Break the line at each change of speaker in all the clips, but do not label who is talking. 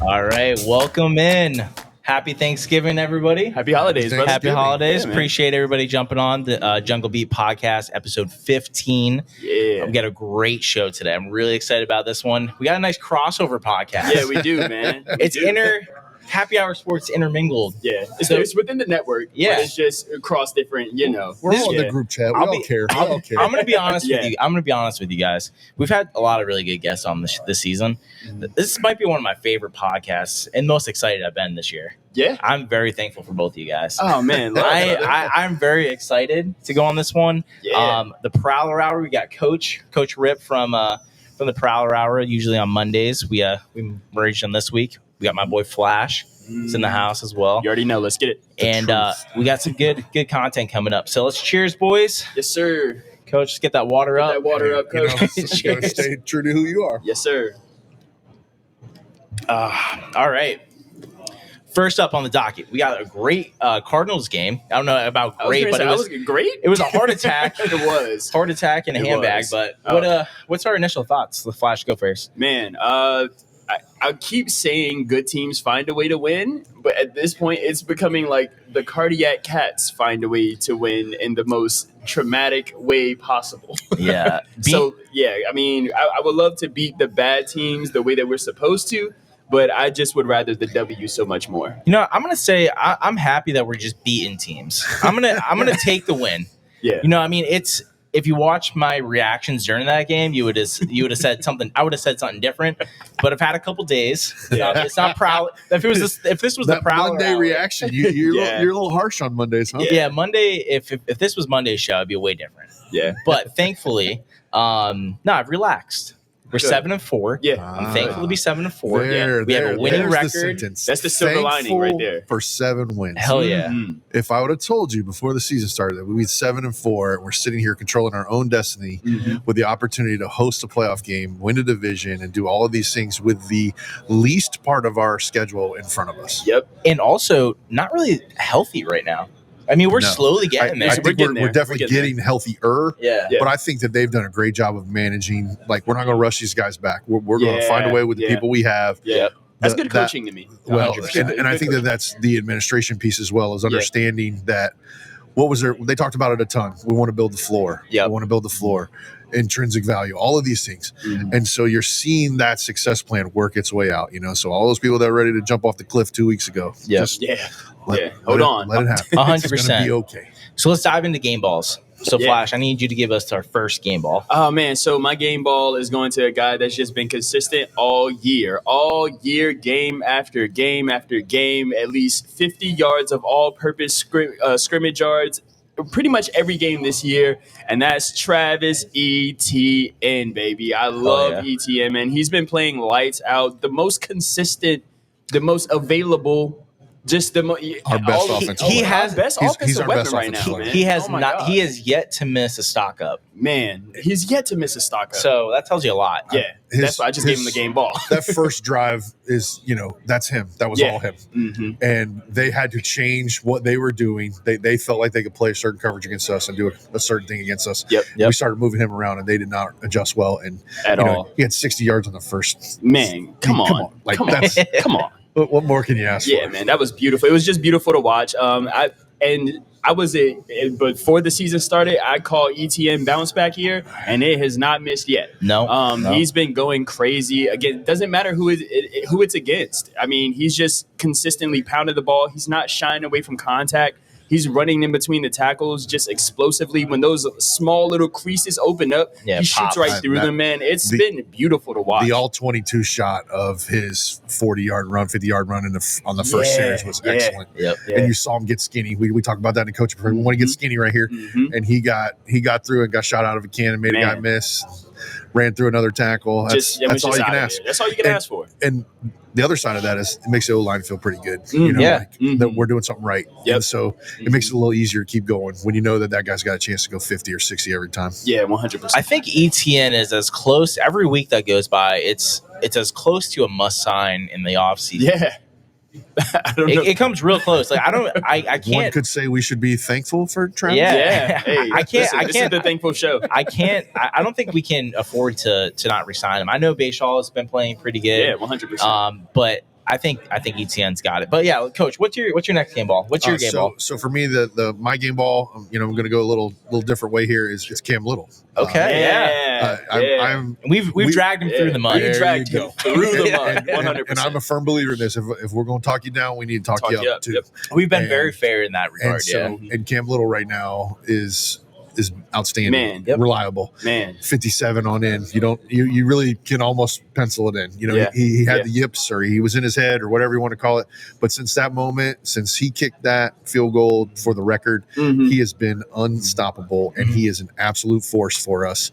All right, welcome in. Happy Thanksgiving, everybody.
Happy holidays, brother.
Happy holidays.
Yeah,
appreciate everybody jumping on the Jungle Beat podcast, episode 15.
Yeah.
We got a great show today. I'm really excited about this one. We got a nice crossover podcast.
Yeah, we do, man.
It's Happy Hour Sports intermingled.
Yeah, it's within the network.
Yeah.
But it's just across different,
We're all in the group chat. We all care.
I'm going to be honest with you. I'm going to be honest with you guys. We've had a lot of really good guests on this season. This might be one of my favorite podcasts and most excited I've been this year.
Yeah.
I'm very thankful for both of you guys.
Oh, man.
I'm very excited to go on this one.
Yeah.
The Prowler Hour, we got Coach Rip from the Prowler Hour, usually on Mondays. We merged them this week. We got my boy Flash. He's in the house as well.
You already know. Let's get it.
And we got some good content coming up. So let's cheers, boys.
Yes, sir.
Coach, let's get that water up.
That water up, Coach.
You gotta stay true to who you are.
Yes, sir.
All right. First up on the docket, we got a great Cardinals game. I don't know about great, but it was
great.
It was a heart attack.
It was.
Heart attack and a handbag. But what's our initial thoughts? Let Flash go first.
Man, I keep saying good teams find a way to win, but at this point, it's becoming like the cardiac cats find a way to win in the most traumatic way possible.
Yeah.
I mean, I would love to beat the bad teams the way that we're supposed to, but I just would rather the W so much more.
You know, I'm gonna say I'm happy that we're just beating teams. I'm gonna take the win.
Yeah.
You know, I mean, if you watch my reactions during that game, you would have said something. I would have said something different. But I've had a couple days. It's not proud. If this was
that
the Prowler
Monday
hour,
reaction, you're a little harsh on Mondays, huh?
Yeah, Monday. If this was Monday's show, it'd be way different.
Yeah.
But thankfully, I've relaxed. We're 7-4.
Yeah.
I'm thankful to be 7-4. We have a winning record.
That's the silver lining right there.
For 7 wins.
Hell yeah.
Mm-hmm.
If I would have told you before the season started that we'd be 7-4 and we're sitting here controlling our own destiny with the opportunity to host a playoff game, win a division, and do all of these things with the least part of our schedule in front of us.
Yep.
And also not really healthy right now. I mean, we're slowly getting there.
I think we're definitely getting healthier.
Yeah.
But I think that they've done a great job of managing. Like, we're not going to rush these guys back. We're going to find a way with the people we have.
Yeah. That's good coaching to me.
Well, and I think that's the administration piece as well, is understanding that they talked about it a ton. We want to build the floor.
Yeah.
We want to build the floor. Intrinsic value, all of these things. And so you're seeing that success plan work its way out, So all those people that were ready to jump off the cliff 2 weeks ago.
Hold on.
Let it happen.
100%.
It's going to be okay.
So let's dive into game balls. So, Flash, I need you to give us our first game ball.
Oh, man. So my game ball is going to a guy that's just been consistent all year, game after game after game, at least 50 yards of all-purpose scrimmage yards, pretty much every game this year, and that's Travis Etienne, baby. I love Etienne, man. He's been playing lights out, the most consistent, the most available. Just
our best offensive.
He has best offensive weapon right now, man.
He has not. He has yet to miss a stock up.
Man, he's yet to miss a stock up.
So that tells you a lot.
Yeah, that's why I just gave him the game ball.
That first drive is, that's him. That was all him.
Mm-hmm.
And they had to change what they were doing. They felt like they could play a certain coverage against us and do a certain thing against us.
Yep.
We started moving him around, and they did not adjust well. And
at all,
he had 60 yards on the first.
Man, come on.
Like
come
that's
on. Come on.
What more can you ask for?
Yeah, man, that was beautiful. It was just beautiful to watch. But before the season started, I called ETN bounce back here, and it has not missed yet.
No.
He's been going crazy. Again, doesn't matter who it's against. I mean, he's just consistently pounding the ball. He's not shying away from contact. He's running in between the tackles just explosively. When those small little creases open up, he shoots right through them, man. It's been beautiful to watch.
The all-22 shot of his 40-yard run, 50-yard run on the first series was excellent. And you saw him get skinny. We talked about that in coaching. We want to get skinny right here. And he got through and got shot out of a cannon, made a guy miss, ran through another tackle. That's all you can ask.
That's all you can ask for.
And the other side of that is it makes the O-line feel pretty good. You know, that we're doing something right. And so it makes it a little easier to keep going when you know that guy's got a chance to go 50 or 60 every time.
Yeah, 100%.
I think ETN is as close every week that goes by. It's as close to a must sign in the offseason.
Yeah. I don't know.
It comes real close. Like I can't.
One could say we should be thankful for Travis.
Yeah. Hey,
I can't.
This is the thankful show.
I can't. I don't think we can afford to not resign him. I know Bayshall has been playing pretty good.
Yeah, 100%.
But I think ETN's got it. But yeah, Coach, what's your next game ball? What's your game ball?
So for me, my game ball, I'm going to go a little different way here. Is it's Cam Little.
Okay, we've dragged him through the mud.
We dragged him through the mud, 100%.
And I'm a firm believer in this. If we're going to talk you down, we need to talk you up too.
Yep.
We've been very fair in that regard.
And Cam Little right now is outstanding, reliable, 57 on in. You really can almost pencil it in. He had the yips, or he was in his head, or whatever you want to call it. But since that moment, since he kicked that field goal for the record, he has been unstoppable, and he is an absolute force for us.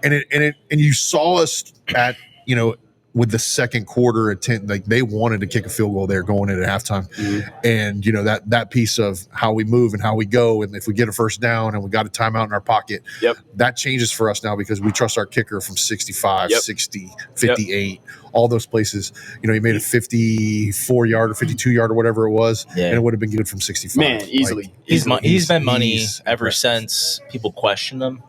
And you saw us at with the second quarter attempt, like they wanted to kick a field goal there going in at halftime. And that piece of how we move and how we go, and if we get a first down and we got a timeout in our pocket, that changes for us now because we trust our kicker from 65, 60, 58, all those places. He made a 54-yard or 52-yard or whatever it was, and it would have been good from 65.
Man, easily.
He's been money ever since people questioned him.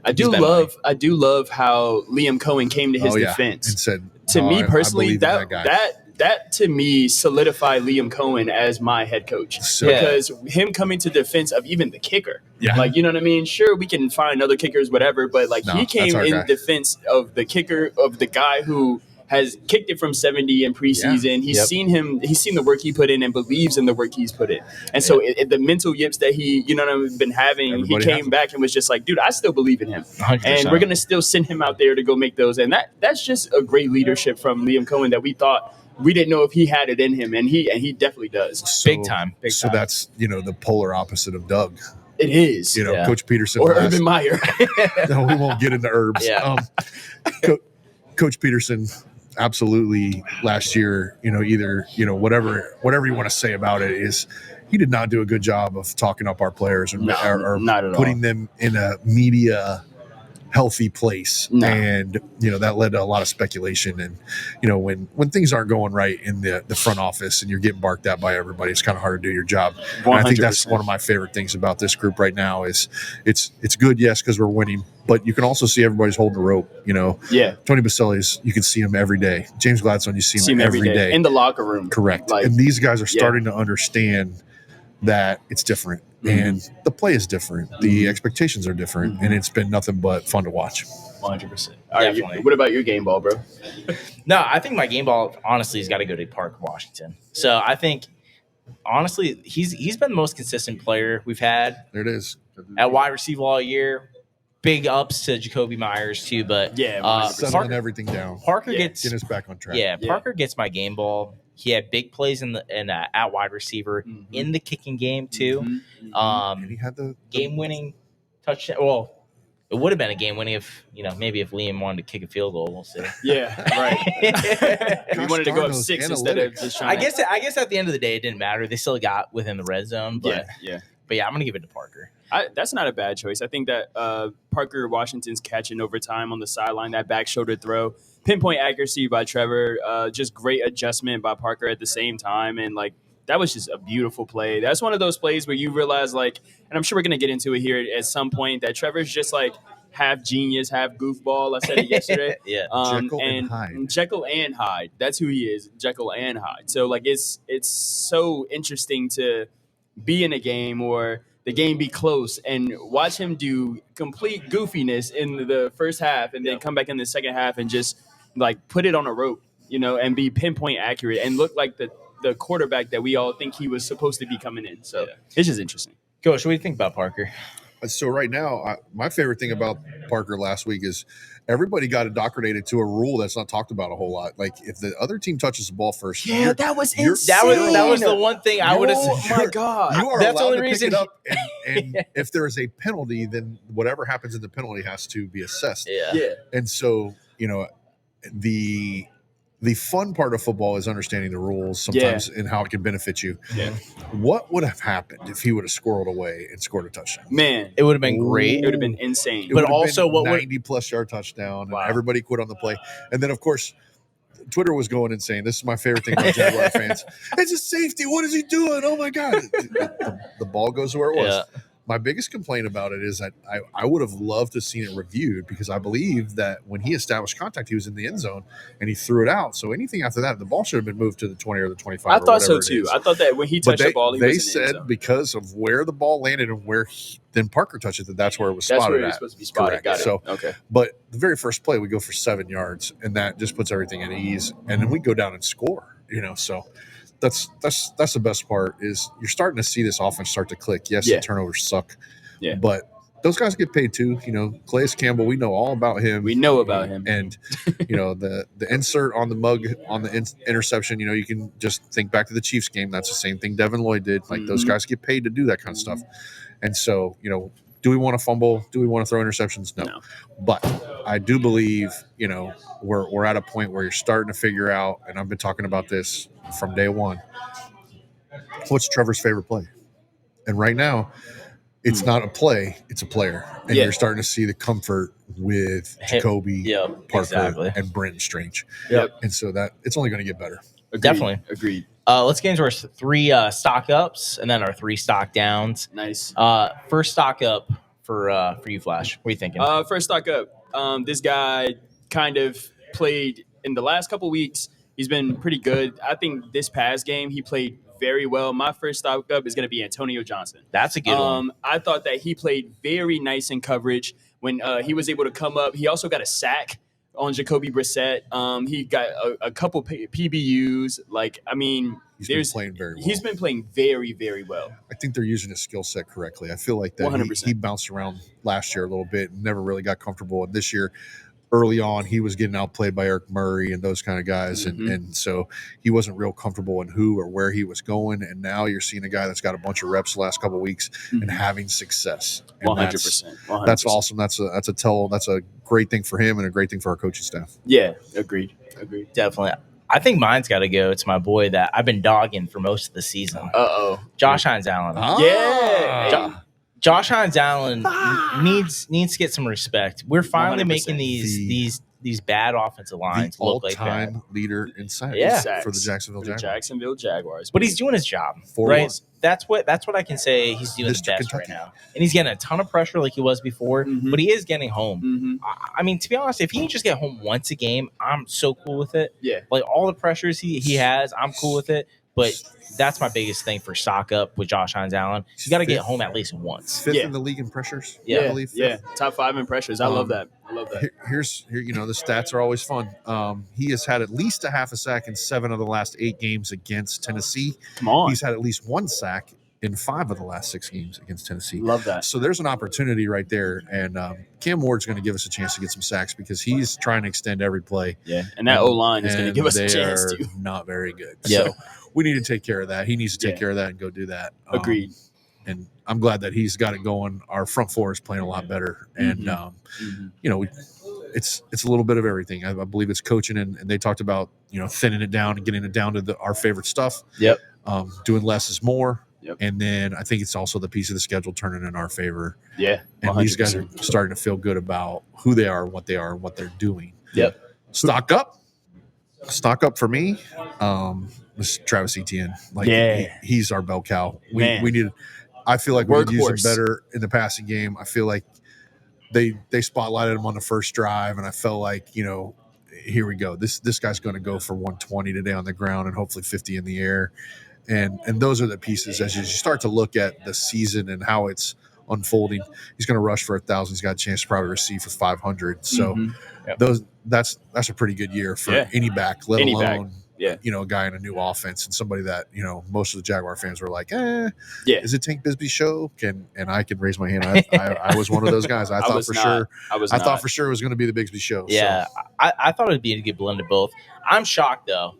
I do love how Liam Cohen came to his defense
and said,
to me personally,
that
to me solidified Liam Cohen as my head coach because him coming to defense of even the kicker, like, you know what I mean? Sure, we can find other kickers, whatever, but like he came in defense of the kicker, of the guy who has kicked it from 70 in preseason. He's seen the work he put in and believes in the work he's put in. And so the mental yips that he, been having, he came back and was just like, dude, I still believe in him.
100%.
And we're going to still send him out there to go make those. And that's just a great leadership from Liam Cohen that we thought we didn't know if he had it in him. And he definitely does.
Big time.
So that's, the polar opposite of Doug.
It is.
Coach Peterson.
Or Urban Meyer.
No, we won't get into herbs. Coach Peterson, absolutely, last year, whatever you want to say about it, is he did not do a good job of talking up our players or
not at
putting
all.
them in a media healthy place. And that led to a lot of speculation. And when things aren't going right in the front office and you're getting barked at by everybody, it's kind of hard to do your job. And I think that's one of my favorite things about this group right now is it's good, yes, because we're winning, but you can also see everybody's holding the rope. Tony Baselli's, you can see him every day. James Gladstone, you see him every day
in the locker room.
Correct. And these guys are starting to understand that it's different. And the play is different. The expectations are different. And it's been nothing but fun to watch.
100%. All right, what about your game ball, bro?
No, I think my game ball, honestly, has got to go to Parker Washington. So I think, honestly, he's been the most consistent player we've had.
There it is.
At wide receiver all year. Big ups to Jacoby Myers, too. But
settling everything down.
Parker gets
us back on track.
Parker gets my game ball. He had big plays at wide receiver in the kicking game too.
And he had the
game-winning touchdown. Well, it would have been a game-winning if maybe if Liam wanted to kick a field goal. We'll see.
Yeah, right. We wanted to go up 6
analytics.
instead of just trying.
I guess at the end of the day, it didn't matter. They still got within the red zone. But But I'm gonna give it to Parker.
That's not a bad choice. I think that Parker Washington's catch in overtime on the sideline, that back shoulder throw, pinpoint accuracy by Trevor, just great adjustment by Parker at the same time. And, that was just a beautiful play. That's one of those plays where you realize, and I'm sure we're going to get into it here at some point, that Trevor's just, half genius, half goofball. I said it yesterday.
Jekyll and Hyde.
Jekyll and Hyde. That's who he is, Jekyll and Hyde. So, it's so interesting to be in a game or – the game be close and watch him do complete goofiness in the first half and then come back in the second half and just put it on a rope, and be pinpoint accurate and look like the quarterback that we all think he was supposed to be coming in. So it's just interesting.
Coach, what do you think about Parker?
So right now, my favorite thing about Parker last week is everybody got indoctrinated to a rule that's not talked about a whole lot. Like if the other team touches the ball first,
Yeah, that was
you're-
insane.
That was the one thing I would have.
Oh my God.
you are
That's the
allowed
only
to
reason
pick it up, and if there is a penalty, then whatever happens in the penalty has to be assessed.
Yeah.
And so, the fun part of football is understanding the rules sometimes and how it can benefit you.
Yeah.
What would have happened if he would have squirreled away and scored a touchdown?
Man,
It would have been great.
it would have been insane.
It
But
would have
also,
been
what would
90+ yard touchdown,
Wow.
and everybody quit on the play. And then, of course, Twitter was going insane. This is my favorite thing about Jaguar fans. It's a safety. What is he doing? Oh my God! The ball goes where it was.
Yeah.
My biggest complaint about it is that I would have loved to have seen it reviewed, because I believe that when he established contact, he was in the end zone and he threw it out. So anything after that, the ball should have been moved to the 20 or the 25.
I
or
thought so
whatever it
too.
is.
I thought that when he
But
touched the ball, he
they
was in the end
said
zone.
because of where the ball landed and where then Parker touched it, that's where it was
That's
spotted
where
at.
it's supposed to be spotted.
Correct.
Got it.
So,
Okay.
but the very first play, we go for 7 yards, and that just puts everything at ease. And then we go down and score. So that's the best part, is you're starting to see this offense start to click. Yes,
Yeah.
the turnovers suck,
Yeah.
but those guys get paid too. Calais Campbell, we know all about him.
We know about him.
And the insert on the mug on the interception. You can just think back to the Chiefs game. That's the same thing Devin Lloyd did. Like those guys get paid to do that kind of stuff. And so do we want to fumble? Do we want to throw interceptions? No. But I do believe we're at a point where you're starting to figure out, and I've been talking about this from day one. What's Trevor's favorite play? And right now, it's not a play; it's a player, and you're starting to see the comfort with Jacoby, Parker, and Brenton Strange.
Yep.
And so that it's only going to get better.
Agreed.
Definitely.
Agreed.
Let's get into our 3 stock ups and then our 3 stock downs.
Nice.
First stock up for you, Flash. What are you thinking?
First stock up. This guy kind of played in the last couple weeks. He's been pretty good. I think this past game he played very well. My first stock up is going to be Antonio Johnson.
That's a good one.
I thought that he played very nice in coverage when he was able to come up. He also got a sack on Jacoby Brissett. He got a couple PBUs.
He's been playing very well.
He's been playing very, very well.
I think they're using his skill set correctly. I feel like that
100%.
he bounced around last year a little bit and never really got comfortable. And this year, early on, he was getting outplayed by Eric Murray and those kind of guys. And so he wasn't real comfortable in who or where he was going. And now you're seeing a guy that's got a bunch of reps the last couple of weeks and having success. And
100%.
That's awesome. That's a great thing for him and a great thing for our coaching staff.
Yeah, agreed.
Definitely. I think mine's got to go. It's my boy that I've been dogging for most of the season.
Uh-oh.
Josh Hines Allen.
Yeah.
Josh Hines Allen needs to get some respect. We're finally
100%.
making these bad offensive lines
The
look like bad.
all-time leader in sacks
Yeah.
for the Jacksonville Jaguars.
But he's doing his job,
4-1.
right? That's what I can say. He's doing
Mr.
the best
Kentucky.
right now, and he's getting a ton of pressure like he was before. But he is getting home.
Mm-hmm.
I mean, to be honest, if he can just get home once a game, I'm so cool with it.
Yeah.
Like all the pressures he has, I'm cool with it. But that's my biggest thing for stock up with Josh Hines Allen. You got to get home at least once.
5th
Yeah.
in the league in pressures.
Yeah.
I believe.
Yeah. Top 5 in pressures. I love that.
Here, the stats are always fun. He has had at least a half a sack in 7 of the last 8 games against Tennessee.
Come on.
He's had at least 1 sack in 5 of the last 6 games against Tennessee.
Love that.
So there's an opportunity right there, and Cam Ward's going to give us a chance to get some sacks because he's trying to extend every play.
Yeah. And that O-line is going to
And
give us
they
a chance
are
to.
not very good.
Yeah.
So we need to take care of that. He needs to take
Yeah.
care of that and go do that.
Agreed.
And I'm glad that he's got it going. Our front four is playing a lot better, and it's a little bit of everything. I believe it's coaching, and they talked about thinning it down and getting it down to our favorite stuff.
Yep.
Doing less is more.
Yep.
And then I think it's also the piece of the schedule turning in our favor.
Yeah.
And
100%.
these guys are starting to feel good about who they are, what they are, and what they're doing.
Yep.
Stock up for me. This Travis Etienne. He's our bell cow. We need. I feel like we could use him
Workhorse.
better in the passing game. I feel like they spotlighted him on the first drive, and I felt like here we go. This guy's going to go for 120 today on the ground and hopefully 50 in the air. And those are the pieces as you start to look at the season and how it's unfolding. He's going to rush for 1,000. He's got a chance to probably receive for 500. So that's a pretty good year for any back, let alone
Yeah.
a guy in a new offense and somebody that most of the Jaguar fans were like,
Yeah.
is it Tank Bisbee's show? And I can raise my hand. I was one of those guys. I thought for sure it was going to be the Bigsby show.
Yeah,
So.
I thought it'd be a good blend of both. I'm shocked though.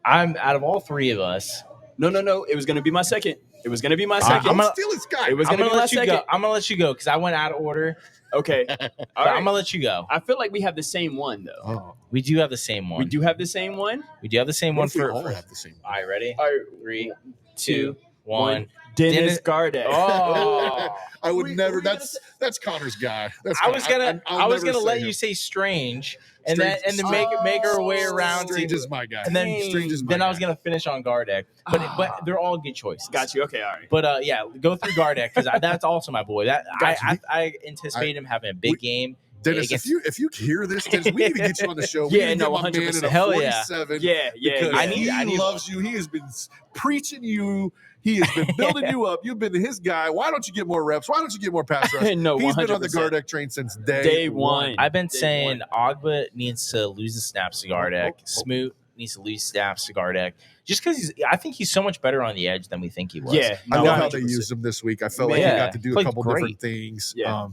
I'm out of all three of us.
No. It was going to be my second. I'm
Don't steal his guy.
It was
I'm
going to
gonna
be my
let you
second.
go. I'm gonna let you go because I went out of order.
Okay.
But
All right.
I'm gonna let you go.
I feel like we have the same one though.
Oh,
We do have the same one.
We do have the same one.
We do have the same
what
one
if we
for.
all have the same
All right, ready?
All right.
3, 2, 1.
Dennis Gardeck.
Oh.
I would
We-
never.
we gonna
That's Connor's guy. That's
I was gonna
I'll
let
never say
you
him.
say Strange and
Strange-
then make our way around.
Strange is my guy.
And then
Strange is my
then I
guy.
was gonna finish on Gardeck, but they're all good choices.
Got you. Okay. All right.
But yeah, go through Gardeck because that's also my boy. That
Gotcha.
I anticipate him having a big game.
Dennis,
against-
if you hear this, Dennis, we need to get you on the show.
Yeah,
we need to
no,
get my man
100%.
at a
Hell yeah.
47.
Yeah.
Because
I need-
he loves you. He has been preaching you. He has been building you up. You've been his guy. Why don't you get more reps? Why don't you get more pass rush?
No,
He's been on the
100%.
Gardeck train since day,
Day one.
I've been
Day
saying Ogba needs to lose the snaps to Gardeck. Smoot needs to lose snaps to Gardeck. Just because I think he's so much better on the edge than we think he was.
Yeah.
I
No,
love how they
100%.
used him this week. I felt like
Yeah.
he got to do a
Played
couple
great.
different things.
Yeah.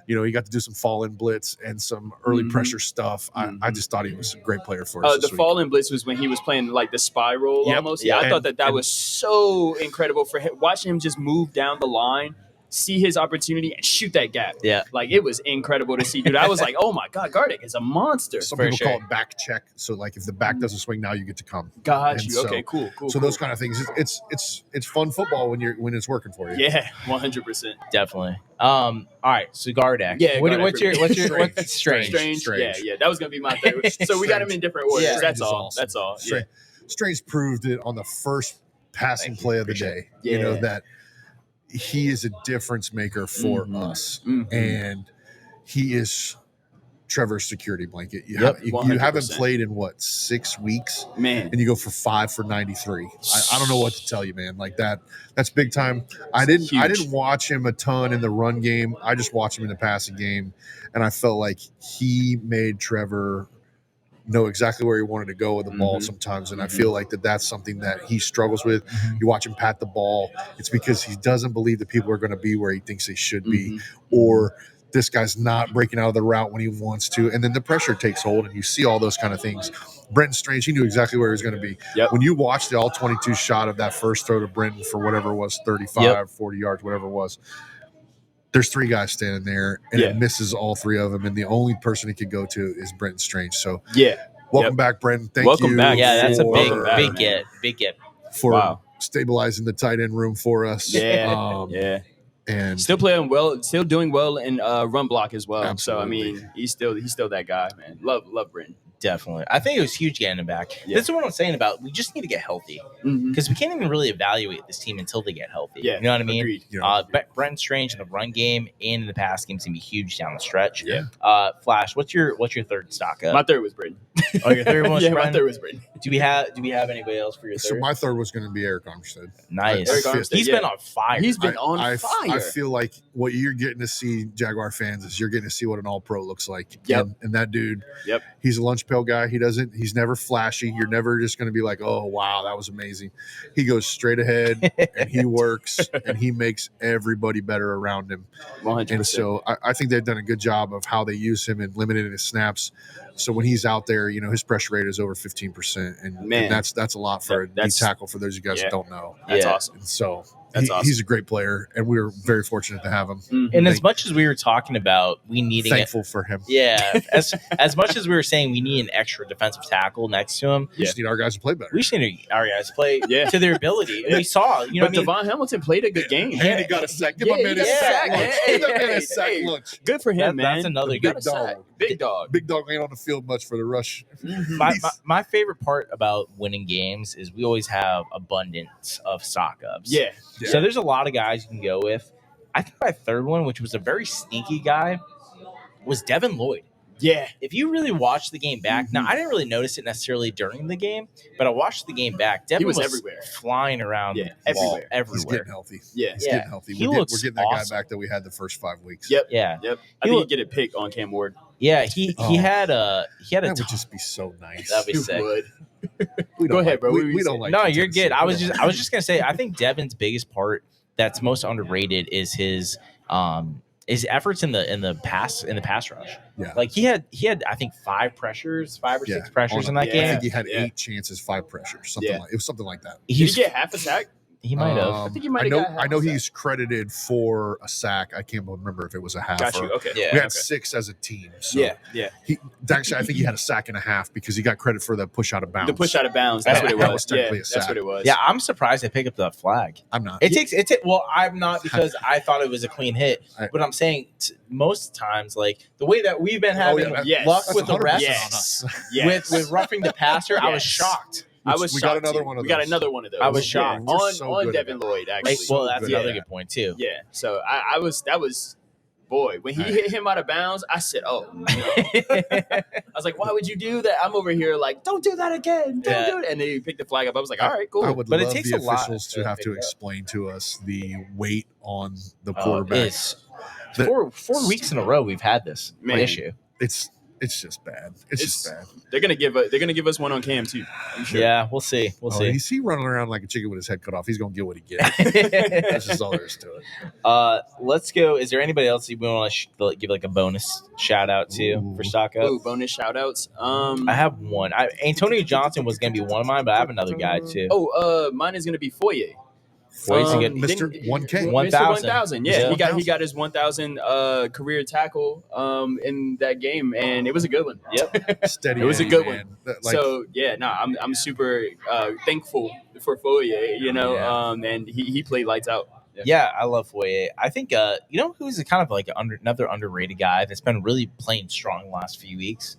He got to do some fall in blitz and some early
Mhm.
pressure stuff. I
Mhm.
just thought he was a great player for us.
The
this week.
fall in blitz was when he was playing like the spy roll
Yep.
almost. Yeah, I
And-
thought that
and-
was so incredible for him. Watching him just move down the line, see his opportunity, and shoot that gap.
Yeah.
Like it was incredible to see, dude. I was like, oh my god, Gardeck is a monster.
Some
For
people
sure.
call it back check. So like if the back doesn't swing, now you get to come.
Got
And
you.
so-
Okay, cool.
So those kind of things. It's fun football when it's working for you.
Yeah, 100%.
Definitely. All right, so Gardeck.
Yeah,
What,
Gardeck
what's
for
your
me.
what's
Strange.
strange?
Strange. Yeah. That was gonna be my third. So we got him in different orders.
Yeah.
That's
Strange is
all.
awesome.
That's all. Yeah.
Strange proved it on the first passing play of the day.
it. Yeah.
That he is a difference maker for
Mhm.
us,
Mhm.
and he is Trevor's security blanket. You,
Yep,
you
100%.
haven't played in 6 weeks,
Man.
and you go for 5 for 93. I don't know what to tell you, man. Like that's big time. I didn't
Huge.
watch him a ton in the run game. I just watched him in the passing game, and I felt like he made Trevor know exactly where he wanted to go with the ball
Mhm.
sometimes, and I
Mhm.
feel like that's something that he struggles with. You watch him pat the ball, it's because he doesn't believe that people are going to be where he thinks they should be,
Mhm.
or this guy's not breaking out of the route when he wants to, and then the pressure takes hold, and you see all those kind of things. Brenton Strange, he knew exactly where he was going to be.
Yep.
When you watch the all-22 shot of that first throw to Brenton for whatever it was, 35, 40 yards, whatever it was, there's 3 guys standing there, and
Yeah.
it misses all 3 of them, and the only person he could go to is Brenton Strange. So
Yeah.
welcome back, Brenton. Thank
Welcome
you.
back.
Yeah, that's a
for-
big
Welcome back,
big
man.
get. Big get.
for
Wow.
stabilizing the tight end room for us.
Yeah. Yeah.
And
Still playing well, still doing well in run block as well. So I
Absolutely.
mean, he's still that guy, man. Love Brenton.
Definitely. I think it was huge getting him back.
Yeah.
That's what I'm saying about we just need to get healthy
Mm-hmm.
because we can't even really evaluate this team until they get healthy.
Yeah,
You know what I mean?
Agreed.
you know,
Brent Strange in the run game and in the pass game is gonna be huge down the stretch.
Yeah.
Flash, what's your third stock up?
My third was Brenton.
Oh, your third one was
Yeah, my
Brenton?
third was Brenton.
Do we have anybody else for your
so
third?
my third was going to be Eric Armstead.
Nice.
Eric Armstead,
He's
yeah.
been on fire.
He's been on
I
fire.
feel like what you're getting to see, Jaguar fans, is you're getting to see what an all-pro looks like.
Yep.
And that dude,
Yep.
he's a lunch pail guy. He's never flashy. You're never just going to be like, oh, wow, that was amazing. He goes straight ahead, and he works, and he makes everybody better around him.
100%.
And so I think they've done a good job of how they use him and limiting his snaps. So when he's out there, his pressure rate is over 15%, and
Man.
that's a lot for a deep
That's-
tackle for those of you guys
yeah.
that don't know.
That's
Yeah.
awesome.
And so
That's awesome.
he's a great player, and we were very fortunate to have him.
Mhm.
And as much as we were talking about we needing it,
Thankful for him.
yeah, as much as we were saying we need an extra defensive tackle next to him,
We just need our guys to play better.
we just need our guys to play
Yeah.
to their ability. And we saw,
But
what I mean?
Devon Hamilton played a good game.
And he got a sack. Give
Yeah,
my man
he
a
got a
sack
sack.
lunch.
Hey,
Give that man
hey,
a sack
hey.
lunch.
Good for him,
That-
man.
that's another
Got
good
a sack.
dog.
Big dog.
Big dog ain't on the field much for the rush.
my favorite part about winning games is we always have abundance of stock ups.
Yeah.
So there's a lot of guys you can go with. I think my third one, which was a very sneaky guy, was Devin Lloyd.
Yeah.
If you really watch the game back, now I didn't really notice it necessarily during the game, but I watched the game back. Devin
was everywhere.
flying around
Yeah,
the ball,
everywhere.
He's
everywhere.
getting healthy.
Yeah.
He's
Yeah.
getting healthy.
He
We're
looks
getting that guy
awesome.
back that we had the first 5 weeks.
Yep.
Yeah,
Yep. I
He
think
look-
you get a pick on Cam Ward.
Yeah, he
Oh.
had a
That would just be so nice.
That'd be
You
sick.
would.
We
Go
don't
ahead, bro. What were
We
you
don't
saying?
like.
No,
you,
you're
Tennessee.
good. I
We
was
don't
just gonna say I think Devin's biggest part that's most underrated is his efforts in the pass rush.
Yeah.
Like he had I think five or six pressures in that
I
Yeah.
game.
think he had
Yeah.
8 chances, 5 pressures, something
Yeah.
like it was something like that.
Did he get half a sack?
He might have.
I think he might have got half
I know
a sack.
he's credited for a sack. I can't remember if it was a half.
Got
or,
you. Okay.
Yeah.
We had
Okay.
6 as a team. So
Yeah.
actually, I think he had a sack and a half because he got credit for the push out of bounds.
The push out of bounds. That's
Yeah,
what it was.
that was technically a
That's
sack.
what it was.
Yeah, I'm surprised they picked up the flag.
I'm not.
Well, I'm not because I thought it was a clean hit. But I'm saying most times, like the way that we've been having
Yes.
luck
That's
with the
100%
refs,
Yes. Yes.
with roughing the passer, I was
Yes.
shocked.
I was
we
shocked
got another
too.
one of
We got
those.
another one of those.
I was shocked.
We're
on
so good
Devin
at it.
Lloyd
Like,
actually.
well, that's
good
another
at
good point too.
Yeah. So I was boy, when he hit him out of bounds, I said, "Oh no!" I was like, "Why would you do that?" I'm over here like, "Don't do that again! Don't do it!" And then he picked the flag up. I was like, "All right, cool."
I would
But it
love
takes
the
a lot
officials to
to
have
pick
to
it up.
explain to us the weight on the quarterback.
It's 4 weeks in a row we've had this
Man.
issue.
It's just bad. It's just bad.
They're gonna give us one on Cam too. I'm sure.
Yeah, we'll see. We'll see.
He's running around like a chicken with his head cut off. He's gonna get what he gets. That's just all there is to it.
Let's go. Is there anybody else you want to give like a bonus shout out to
Ooh.
for stock up?
Ooh, bonus shout outs.
I have one. Antonio Johnson was going to be one of mine, but I have another guy too.
Mine is gonna be Foye.
Foye's a good.
Mr.
Didn't-
1K.
Mr.
1,000.
1,000. Yeah,
Yeah.
he got his 1,000 career tackle in that game, and it was a good one.
Yep.
Steady.
It was a
Eddie,
good
man.
one. So yeah, I'm super thankful for Foye, and he played lights out.
Yeah, I love Foye. I think who's a kind of like another underrated guy that's been really playing strong the last few weeks.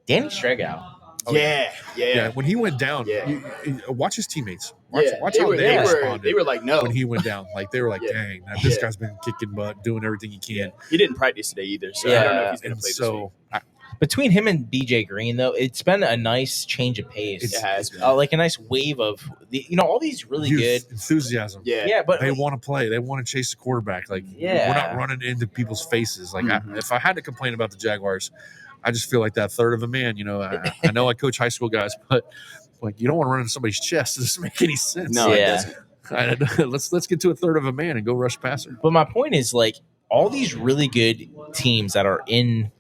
Danny Stregow.
Yeah.
When he went down,
Yeah.
watch his teammates. Watch how
were,
they
were
responded
they were like no
when he went down. Like they were like,
Yeah.
dang, this
Yeah.
guy's been kicking butt, doing everything he can.
He didn't practice today either, so I don't know if he's gonna
And
play this
so
Between him and BJ Green, though, it's been a nice change of pace.
week. It has been.
Like a nice wave of all these really
youth,
good.
enthusiasm.
Yeah, but
They want to play. They want to chase the quarterback. Like
Yeah.
we're not running into people's faces. Like
Mhm.
if I had to complain about the Jaguars, I just feel like that third of a man. I know I coach high school guys, but like you don't want to run into somebody's chest. It doesn't make any sense.
No,
Yeah.
it doesn't.
let's get to a third of a man and go rush passer.
But my point is like all these really good teams that are in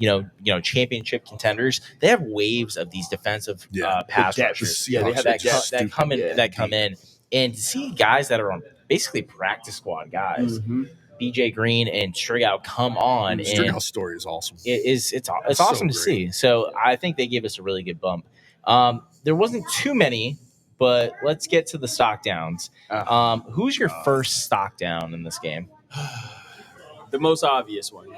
championship contenders, they have waves of these defensive pass
The depth.
rushers.
Yeah,
they have
that,
that
that come in
Yeah.
that come in, and to see guys that are on basically practice squad guys,
Mhm.
BJ Green and Strigow come on, and
Strigow's story is awesome.
it's
so
awesome to
great.
see. So I think they gave us a really good bump. There wasn't too many, but let's get to the stock downs. Who's your first stock down in this game?
The most obvious one,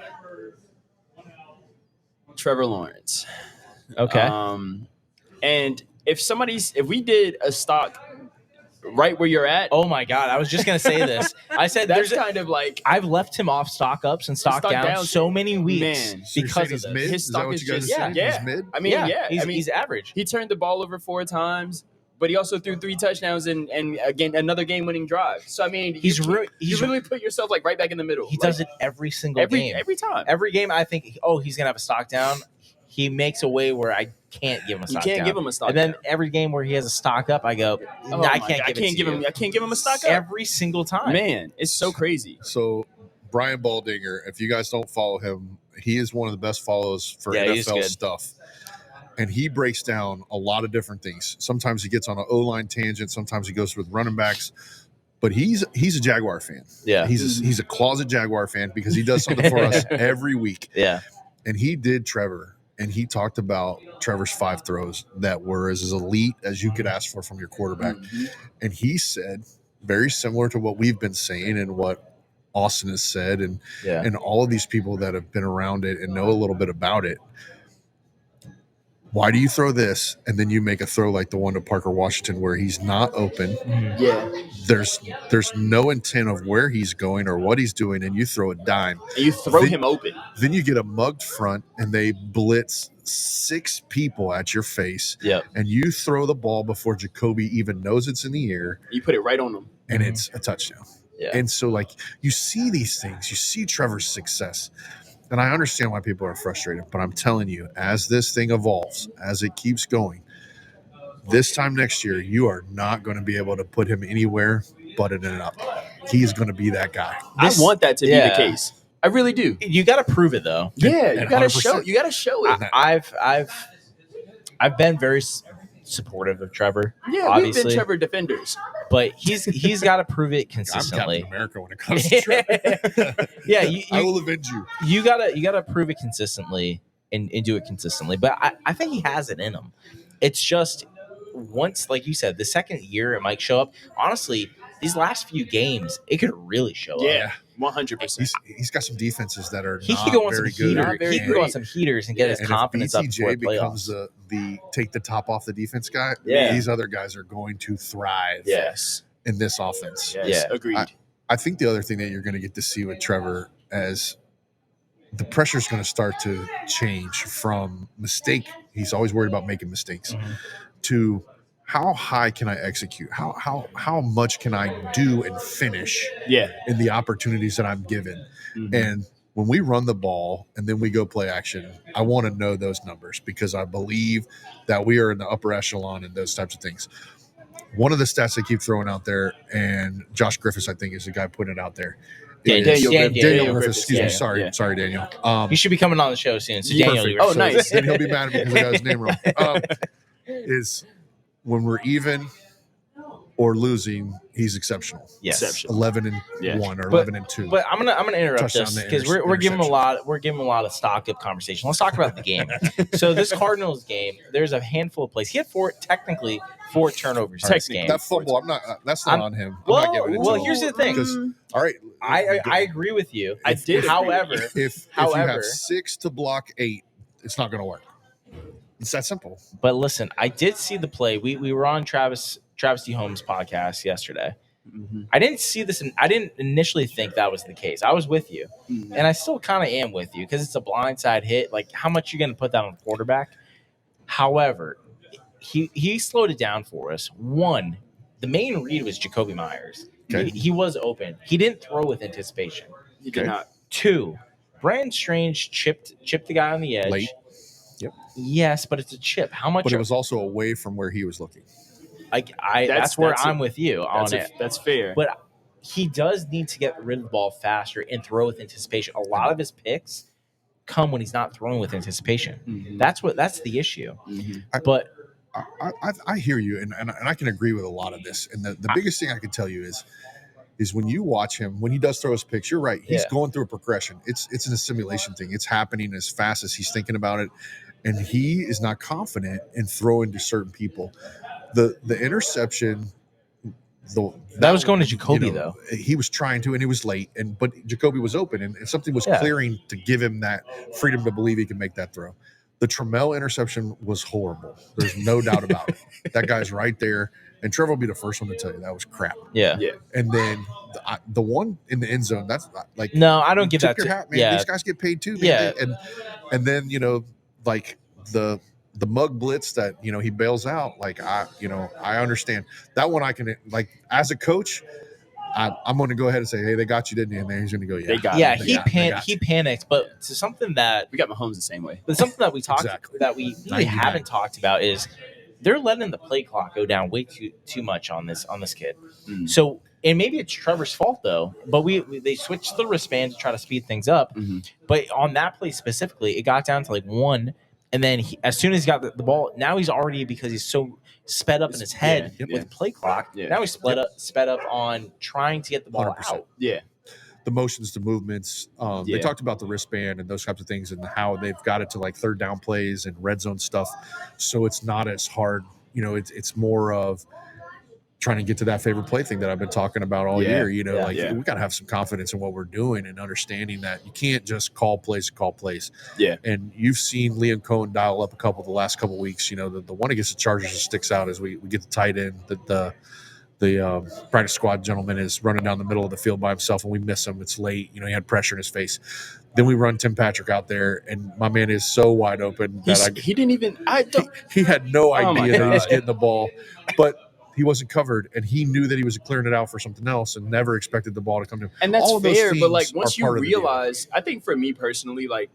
Trevor Lawrence.
Okay.
And if we did a stock right where you're at,
Oh my God! I was just gonna say this. I said
that's
there's.
kind of like
I've left him off stock ups and stock
Stock
downs
downs.
so many weeks
Man.
So you're
because
saying
of
he's
this.
mid?
His
Is that
stock
what
is
you guys
just-
are saying?
yeah.
He's mid.
I mean,
he's,
I mean,
he's average.
he turned the ball over 4 times, but he also threw 3 touchdowns and again another game-winning drive. So I mean,
He's
you literally put yourself like right back in the middle.
He
Like,
does it every single
every
game.
every time.
Every game, I think, he's gonna have a stock down. He makes a way where I can't give him a
You
stock
can't
down.
give him a stock
And then
down.
every game where he has a stock up, I go,
Oh
I
my
can't
God,
give it to you.
I can't give him a stock up.
Every single time.
Man, it's so crazy.
So Brian Baldinger, if you guys don't follow him, he is one of the best follows for
Yeah, he's
NFL
good.
stuff. And he breaks down a lot of different things. Sometimes he gets on an O-line tangent. Sometimes he goes with running backs. But he's a Jaguar fan.
Yeah.
He's a closet Jaguar fan because he does something for us every week.
Yeah.
And he did Trevor. And he talked about Trevor's 5 throws that were as elite as you could ask for from your quarterback.
Mhm.
And he said, very similar to what we've been saying and what Austin has said and all of these people that have been around it and know a little bit about it. Why do you throw this and then you make a throw like the one to Parker Washington where he's not open?
Yeah,
There's no intent of where he's going or what he's doing, and you throw a dime.
and you throw
Then-
him open.
Then you get a mugged front and they blitz 6 people at your face,
Yep.
and you throw the ball before Jacoby even knows it's in the air,
You put it right on him.
and
Mhm.
it's a touchdown.
Yeah.
And so, like, you see these things, you see Trevor's success, And I understand why people are frustrated, but I'm telling you, as this thing evolves, as it keeps going, this time next year, you are not going to be able to put him anywhere but in it up. He's going to be that guy.
I want that to be the case. I really do.
You got to prove it though.
Yeah, you got to
100%.
show. You got to show it.
I've been very supportive of Trevor.
Yeah,
obviously,
we've been Trevor defenders.
but he's got to prove it
I'm
consistently.
Captain America when it comes to Trevor.
Yeah,
I will avenge you.
You gotta prove it consistently and do it consistently. But I think he has it in him. It's just once, like you said, the second year it might show up. Honestly, these last few games, it could really show up.
Yeah, 100%.
He's got some defenses that are
He
not
could go on
very
some
good.
heaters. He could go on some heaters and get his
And
confidence up
if
before
BTJ
the playoffs.
becomes the take the top off the defense guy,
Yeah.
these other guys are going to thrive
Yes.
in this offense.
Yes.
Yeah.
Agreed.
I think the other thing that you're going to get to see with Trevor as the pressure is going to start to change from mistake. He's always worried about making mistakes to how high can I execute? How much can I do and finish in the opportunities that I'm given?
Mhm.
And when we run the ball and then we go play action, I want to know those numbers because I believe that we are in the upper echelon and those types of things. One of the stats they keep throwing out there, and Josh Griffiths, I think, is the guy putting it out there.
Daniel
Griffiths. Excuse me.
Yeah.
Sorry, Daniel.
He should be coming on the show soon. So
Yeah.
Daniel,
Perfect. Oh, nice.
And he'll be mad at me because I got his name wrong. Is when we're even or losing, he's exceptional.
Yes.
Exceptional.
11-1 or 11-2.
But I'm gonna interrupt
Touchdown
this
to
because we're giving a lot of stock up conversation. Let's talk about the game. So this Cardinals game, there's a handful of plays. He had four turnovers in this game.
That fumble, that's not on him. I'm not giving it to him.
Here's the thing.
All right,
I agree with you.
I did.
However,
if you have 6 to block 8, it's not going to work. It's that simple.
but listen, I did see the play. We were on Travis D. Holmes' podcast yesterday.
Mhm.
I didn't see this, and I didn't initially think that was the case. I was with you, and I still kind of am with you because it's a blindside hit. Like, how much you going to put that on the quarterback? However, he slowed it down for us. One, the main read was Jacoby Myers.
Okay.
He was open. He didn't throw with anticipation.
He did not.
Two, Brandon Strange chipped the guy on the edge.
Late. Yep.
Yes, but it's a chip. How much?
But it was also away from where he was looking.
That's where I'm with you on it.
That's fair.
But he does need to get rid of the ball faster and throw with anticipation. A lot of his picks come when he's not throwing with anticipation.
Mhm.
That's the issue.
Mhm.
But
I hear you, and I can agree with a lot of this. And the biggest thing I can tell you is when you watch him, when he does throw his picks, you're right. He's going through a progression. It's a simulation thing. It's happening as fast as he's thinking about it. And he is not confident in throwing to certain people. The interception,
that was going to Jacoby, though.
He was trying to, and he was late. But Jacoby was open, and something was clearing to give him that freedom to believe he can make that throw. The Trammell interception was horrible. There's no doubt about it. That guy's right there. And Trevor will be the first one to tell you that was crap.
Yeah.
And then the one in the end zone, that's not like
No, I don't give
tip
that
your
to
hat, man.
yeah.
These guys get paid too, man.
Yeah.
And then like the mug blitz that he bails out. Like I understand that one. I can as a coach, I'm going to go ahead and say, hey, they got you, didn't they? And then he's going to go, yeah,
They got
Yeah,
him.
he panicked, but to something that
We got Mahomes the same way.
But something that we talked
Exactly.
that we really
99.
haven't talked about is they're letting the play clock go down way too much on this kid.
Mm.
So, and maybe it's Trevor's fault though, but they switched the wristband to try to speed things up.
Mhm.
But on that play specifically, it got down to like 1, and then as soon as he got the ball, now he's already, because he's so sped up in his head with play clock.
Yeah.
Now he's sped up on trying to get the ball
100%.
out.
Yeah.
the motions, the movements. They talked about the wristband and those types of things and how they've got it to like third down plays and red zone stuff. So it's not as hard. It's more of trying to get to that favorite play thing that I've been talking about all year. We got to have some confidence in what we're doing and understanding that you can't just call plays.
Yeah.
And you've seen Liam Cohen dial up the last couple of weeks. The one against the Chargers that sticks out is we get the tight end that the practice squad gentleman is running down the middle of the field by himself and we miss him. It's late. He had pressure in his face. Then we run Tim Patrick out there and my man is so wide open that
he didn't even.
he had no idea that he was getting the ball. But he wasn't covered, and he knew that he was clearing it out for something else and never expected the ball to come to him.
And that's
All of those
fair, but like
things
once
are
you
part of the deal.
realize, I think for me personally, like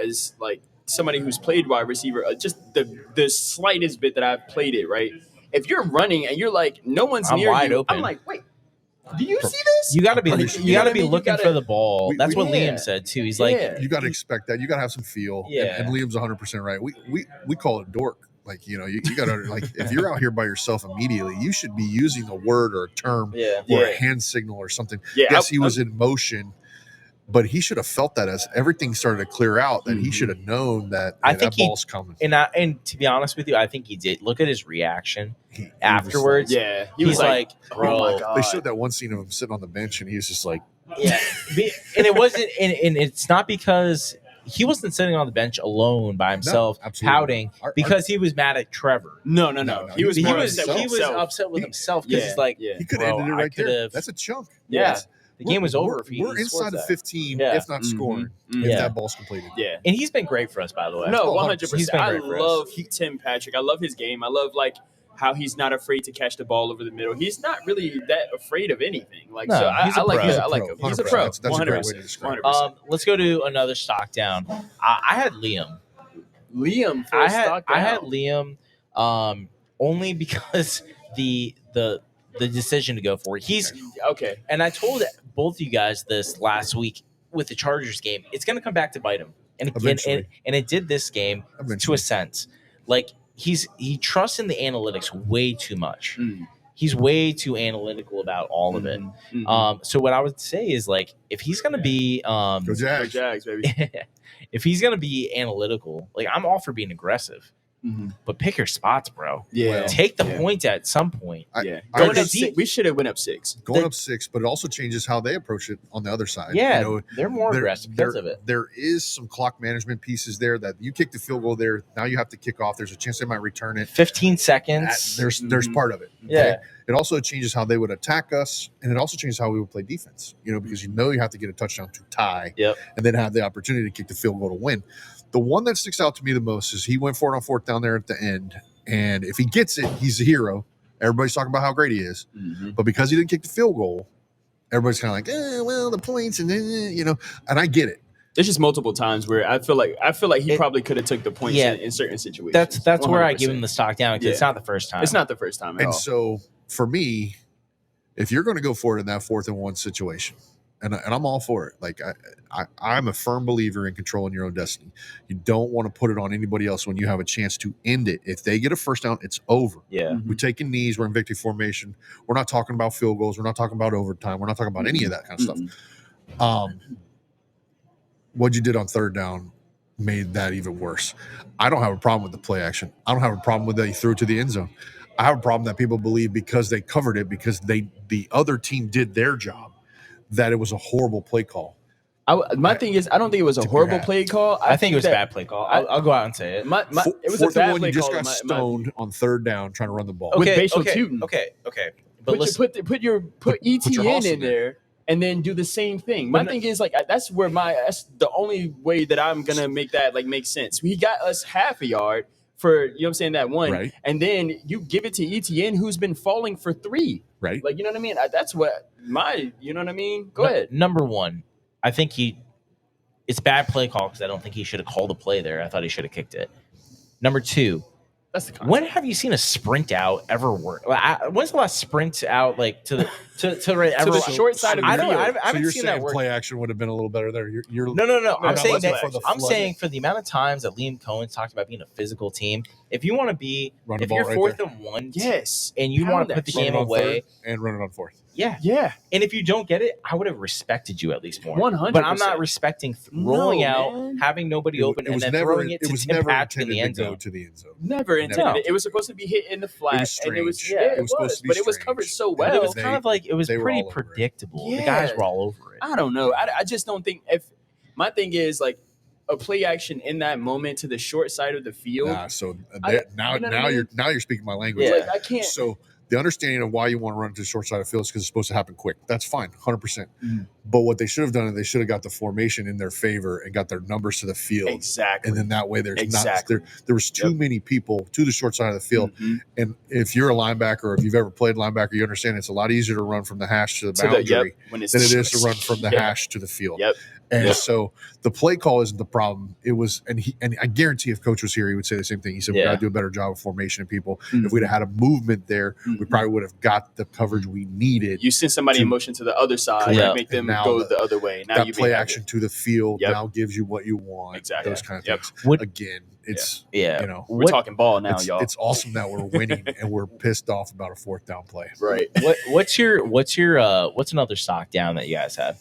as like somebody who's played wide receiver, just the slightest bit that I've played it, right? If you're running and you're like, no one's
I'm
near
wide
you,
open.
I'm like, wait, do you see this?
You got to be
I'm
you
pretty
got to
sure.
be
You know what I mean?
looking
You gotta-
for the ball.
We-
That's what
yeah.
Liam said too. He's
Yeah.
like,
You got to expect that. You got to have some feel.
Yeah.
And Liam's 100% right. We call it dork. Like, you got to, like, if you're out here by yourself immediately, you should be using a word or a term
yeah.
or
Yeah.
a hand signal or something.
Yeah,
Yes, he was in motion, but he should have felt that as everything started to clear out, that he should have known that
I
hey,
think
that ball's coming.
And to be honest with you, I think he did. Look at his reaction
He was
afterwards.
Yeah,
He's like,
oh
bro.
my God.
They showed that one scene of him sitting on the bench, and he was just like,
Yeah, and it wasn't, and it's not because he wasn't sitting on the bench alone by himself,
absolutely
pouting because he was mad at Trevor.
No.
No,
He was
he
more
was-
upset with
he was
himself.
upset with himself
Yeah,
because he's like,
yeah.
he could have
bro,
ended it
I
right there.
could've-
That's a chunk.
yeah, the game was over if he
We're
scores
inside of
that.
15,
Yeah.
if not scoring, if
Yeah.
that ball's completed.
Yeah.
And he's been great for us, by the way.
No,
Oh,
100%.
he's been
I
great for us.
love Tim Patrick. I love his game. I love like how he's not afraid to catch the ball over the middle. He's not really that afraid of anything. Like
No,
so, I
he's a
like
pro.
it. I like him. He's a
100%.
pro.
That's a great way to describe it.
100%.
Let's go to another stock down. I had Liam.
Liam for
I
a stock down.
had Liam only because the decision to go for it. He's
Okay.
and I told both of you guys this last week with the Chargers game. It's going to come back to bite him, and
Eventually.
and it did this game to
Eventually.
a sense. Like he trusts in the analytics way too much.
Mm.
He's way too analytical about all of it.
Mhm.
So what I would say is like if he's going to be
Go
Go
Jags.
Jags, baby.
if he's going to be analytical, like I'm all for being aggressive,
Mhm.
but pick your spots, bro.
Yeah.
Take the
Yeah.
point at some point.
Yeah.
I
Going
agree.
up six, we should have went up 6.
Going up 6, but it also changes how they approach it on the other side.
Yeah,
You know,
they're more aggressive because of it.
There is some clock management pieces there that you kick the field goal there. Now you have to kick off. There's a chance they might return it.
15
That-
seconds.
there's part of it.
Yeah.
It also changes how they would attack us, and it also changes how we would play defense. Because you have to get a touchdown to tie,
Yep.
and then have the opportunity to kick the field goal to win. The one that sticks out to me the most is he went for it on 4th down there at the end, and if he gets it, he's a hero. Everybody's talking about how great he is, but because he didn't kick the field goal, everybody's kind of like, well, the points, and and I get it.
There's just multiple times where I feel like he probably could have took the points
Yeah.
in certain situations.
That's where I give
100%.
him the stock down because it's
Yeah.
not the first time.
It's not the first time at all.
And so for me, if you're going to go for it in that 4th and 1 situation, and I'm all for it. Like I'm a firm believer in controlling your own destiny. You don't want to put it on anybody else when you have a chance to end it. If they get a first down, it's over.
Yeah.
We're taking knees. We're in victory formation. We're not talking about field goals. We're not talking about overtime. We're not talking about any of that kind of stuff. What you did on 3rd down made that even worse. I don't have a problem with the play action. I don't have a problem with that you threw it to the end zone. I have a problem that people believe because they covered it, because the other team did their job, that it was a horrible play call.
My thing is, I don't think it was a
Tip your
horrible
hat.
play call.
I think it was a
that-
bad play call. I'll go out and say it.
it was a
4th
bad
and 1,
play
you just
call.
got
in my-
stoned on 3rd down trying to run the ball.
with Bashal Tutin.
Okay. But
Put
your
ETN
Hoss
in
in
there and then do the same thing. My thing is like that's the only way that I'm gonna make that like make sense. He got us half a yard for what I'm saying, that one,
Right.
and then you give it to ETN who's been falling for 3.
Right.
Like, you know what I mean? That's what you know what I mean? Go ahead.
Number one, I think it's bad play call because I don't think he should have called a play there. I thought he should have kicked it. Number two,
That's the concept.
when have you seen a sprint out ever work? When's the last sprint out like to right ever?
the short side of the
I don't.
field.
I
So
haven't
you're
seen that
saying
work.
play action would have been a little better there. You're
No. I'm saying
what's
that.
play action?
I'm saying for the amount of times that Liam Cohen's talked about being a physical team, if you want to be,
Run the
if
ball
you're
right
4th
there.
and 1,
Yes.
and you
Pound
want to
that
put the
shit.
game
Run it on
away,
3rd and run it on 4th.
yeah.
Yeah.
And if you don't get it, I would have respected you at least more.
100%.
But I'm not respecting rolling
No,
out,
man.
having nobody open, and then throwing it to Tim Patrick in the end
to go
zone.
to the end zone.
Never intended
No.
it. It was supposed to be hit in the flat.
was
and it was
strange.
yeah,
It was supposed to be
but it was
strange.
covered so
But it was
well.
kind of like it was
they were
pretty
all over it.
predictable. The
Yeah.
guys were all over it.
I don't know. I just don't think if my thing is like a play action in that moment to the short side of the field.
Nah, so
I-
now
you know what I mean?
you're speaking my language.
Yeah.
Like I can't.
So the understanding of why you want to run to the short side of the field is because it's supposed to happen quick. That's fine, 100%. But what they should have done is they should have got the formation in their favor and got their numbers to the field.
Exactly.
And then that way there's
Exactly.
not there was too many people to the short side of the field. And if you're a linebacker or if you've ever played linebacker, you understand it's a lot easier to run from the hash to the boundary
when it's
than it is to run from the hash to the field. And so the play call isn't the problem. It was, and I guarantee if coach was here, he would say the same thing. He said, we got to do a better job of formation of people. If we'd have had a movement there, we probably would have got the coverage we needed.
You send somebody in motion to the other side and make them go the other way. Now
that
you
play action to the field now gives you what you want.
Exactly.
Those kind of things. Again, it's, you know,
we're talking ball now, y'all.
It's awesome that we're winning and we're pissed off about a fourth down play.
Right.
What's another stock down that you guys had?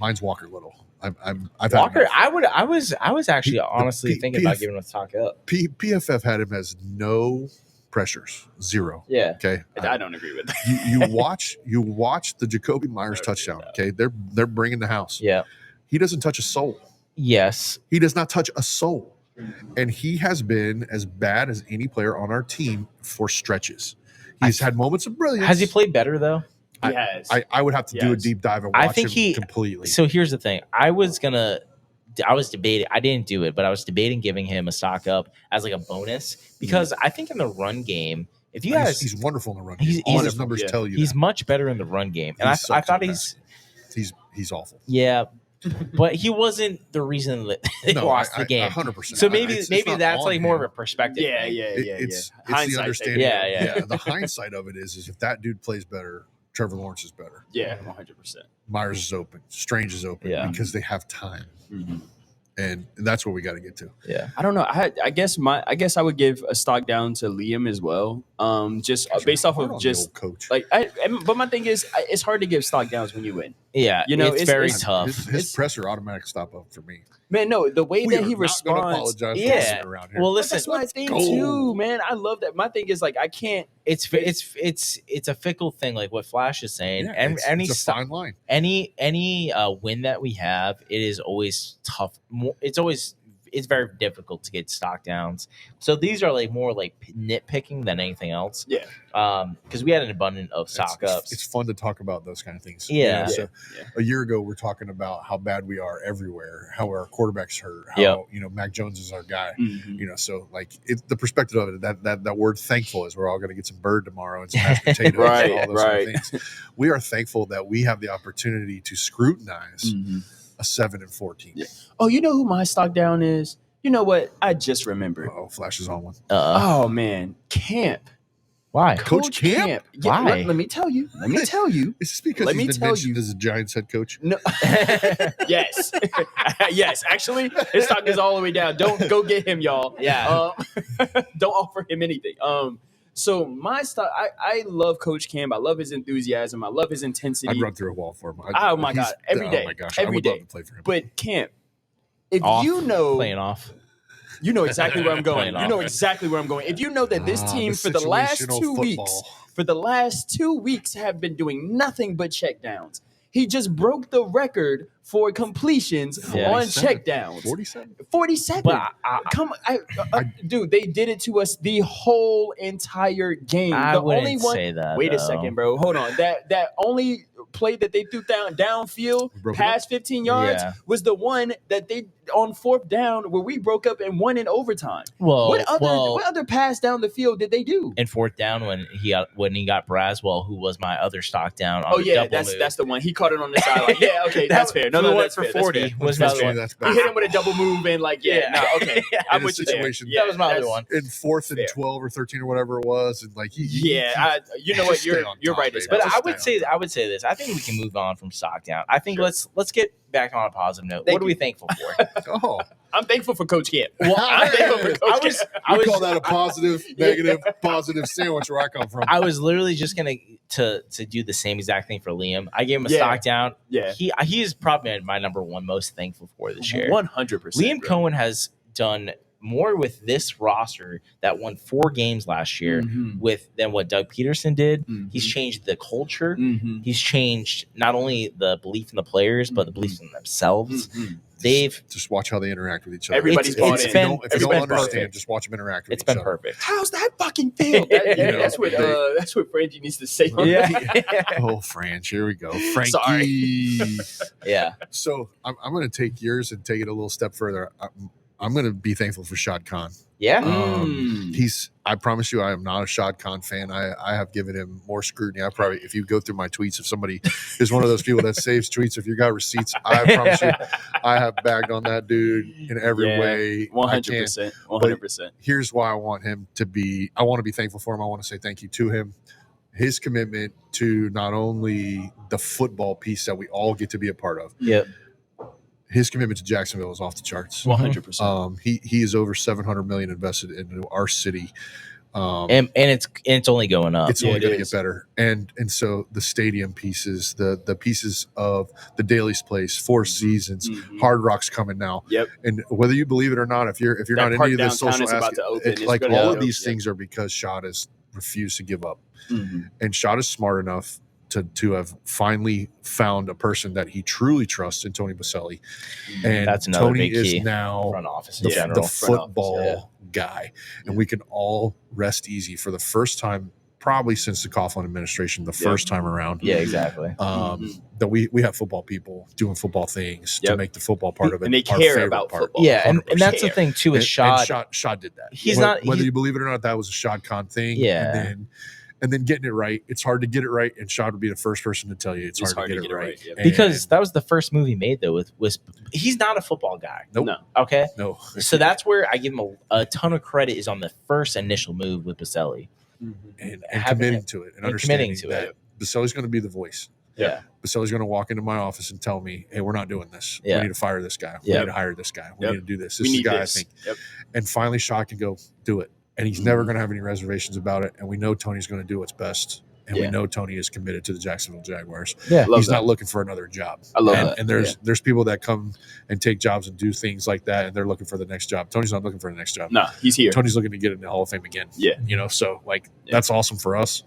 Mine's Walker Little. I've
Walker. I was actually honestly thinking about giving him a stock up.
PFF had him as no pressures, 0.
Yeah.
Okay.
I don't agree with that.
you watch the Jacoby Myers touchdown. Okay. They're bringing the house.
Yeah.
He doesn't touch a soul.
Yes.
He does not touch a soul. And he has been as bad as any player on our team for stretches. He's had moments of brilliance.
Has he played better though?
I would have to do a deep dive and watch him completely.
So here's the thing. I was debating. I didn't do it, but I was debating giving him a stock up as like a bonus because I think in the run game, if you guys,
he's wonderful in the run game. All his numbers tell you
he's much better in the run game, and I thought he's
awful.
Yeah, but he wasn't the reason that they lost the game.
100%.
So maybe that's like more of a perspective.
It's the understanding. The hindsight of it is if that dude plays better, Trevor Lawrence is better.
100%.
Myers is open. Strange is open because they have time. And that's what we got to get to.
Yeah.
I don't know. I guess I would give a stock down to Liam as well. Just based off of just
coach.
But my thing is, it's hard to give stock downs when you win.
Yeah.
You know,
it's very tough.
His presser automatic stop up for me.
Man, no, the way that he responds.
Around here.
Well, listen,
that's my thing too, man. I love that. My thing is I can't.
It's a fickle thing, like what Flash is saying.
Yeah, it's a fine line.
Any win that we have, it is always tough. It's very difficult to get stock downs. So these are like more like nitpicking than anything else.
Yeah.
Because we had an abundance of stock ups.
It's fun to talk about those kind of things.
Yeah.
So a year ago, we're talking about how bad we are everywhere, how our quarterback's hurt, how Mac Jones is our guy. So like the perspective of it, that word thankful is we're all going to get some bird tomorrow and some mashed potatoes and all those kind of things. We are thankful that we have the opportunity to scrutinize a 7-14.
Yeah. Oh, you know who my stock down is? You know what? I just remembered.
Oh, Flash is on one.
Oh man, Camp.
Why?
Coach Camp?
Why?
Let me tell you.
Is this because he's been mentioned as a Giants head coach?
No. Yes. Yes. Actually, his stock is all the way down. Don't go get him, y'all.
Yeah.
Don't offer him anything. So my stock, I love Coach Camp. I love his enthusiasm. I love his intensity.
I'd run through a wall for him.
Oh my God. Every day.
Oh my gosh.
Every
I would
day.
love to play for him.
But Camp, if
Off.
you know
Playing off.
you know exactly where I'm going.
Playing
You
off.
know exactly where I'm going. If you know that this team for the last
situational
2 weeks,
football.
for the last 2 weeks have been doing nothing but checkdowns. He just broke the record for completions on checkdowns.
47.
47.
But
Dude, they did it to us the whole entire game.
I
The
wouldn't
only one.
say that.
Wait a
though.
second, bro. Hold on. That only play that they threw downfield past 15 yards was the one that they on 4th down where we broke up and won in overtime. What other pass down the field did they do?
And 4th down when he got Braswell, who was my other stock down.
Oh yeah, that's the one. He caught it on the sideline. Yeah, okay, that's fair. No,
that's
for
fair. 40 was my other one.
He hit him with a double move and okay. I'm with you there. Yeah,
that was my other one.
In 4th and 12 or 13 or whatever it was, and like
you know what? You're right.
But I would say this. I think we can move on from stock down. I think let's get back on a positive note. What are we thankful for?
I'm thankful for Coach Camp.
Well,
I'm thankful for Coach Camp.
I would call that a positive, negative, positive sandwich where I come from.
I was literally just gonna to do the same exact thing for Liam. I gave him a stock down.
Yeah,
he is probably my number one most thankful for this year.
100%.
Liam Cohen has done more with this roster that won 4 games last year than what Doug Peterson did. He's changed the culture. He's changed not only the belief in the players, but the belief in themselves. They've
just watch how they interact with each other.
Everybody's bought in.
If you don't understand,
perfect.
just watch them interact with
It's
each
been
other.
perfect.
How's that fucking feel? That's what Frankie needs to say.
Oh, Franch, here we go. Frankie.
Sorry.
Yeah.
So I'm going to take yours and take it a little step further. I'm going to be thankful for Shad Khan.
Yeah.
I promise you, I am not a Shad Khan fan. I have given him more scrutiny. I probably, if you go through my tweets, if somebody is one of those people that saves tweets, if you got receipts, I promise you, I have bagged on that dude in every way.
100%. 100%.
Here's why I want him to be. I want to be thankful for him. I want to say thank you to him. His commitment to not only the football piece that we all get to be a part of.
Yep.
His commitment to Jacksonville is off the charts.
100%.
He is over $700 million invested into our city,
and it's only going up.
It's only going to get better. And so the stadium pieces, the pieces of the Daly's Place, Four Seasons, Hard Rock's coming now.
Yep.
And whether you believe it or not, if you're not into this social aspect, like all of these things are because Shad has refused to give up, and Shad is smart enough to have finally found a person that he truly trusts in Tony Baselli. And
that's another
Tony
big key.
is now
Front office in
the
general.
football guy. And we can all rest easy for the first time, probably since the Coughlin administration, the first time around.
Yeah, exactly.
That we have football people doing football things to make the football part of it.
And they care about football.
Yeah, and that's the thing too with Shad.
Shad did that.
He's
whether you believe it or not, that was a Shad Khan thing.
Yeah.
And then getting it right. It's hard to get it right, and Shad would be the first person to tell you it's hard to get it right.
Yeah.
Because that was the first move he made, though. With he's not a football guy.
Nope.
No.
Okay.
No.
So that's where I give him a ton of credit is on the first initial move with Baselli,
and committing to it and understanding that Baselli's going to be the voice.
Yeah.
Baselli's going to walk into my office and tell me, "Hey, we're not doing this.
Yeah.
We need to fire this guy. We need to hire this guy. We need to do this. This is the guy I think." And finally, Shad can go do it. And he's never going to have any reservations about it. And we know Tony's going to do what's best. And we know Tony is committed to the Jacksonville Jaguars.
Yeah.
He's not looking for another job.
I love that.
And there's people that come and take jobs and do things like that, and they're looking for the next job. Tony's not looking for the next job.
No, he's here.
Tony's looking to get in the Hall of Fame again.
Yeah.
So that's awesome for us.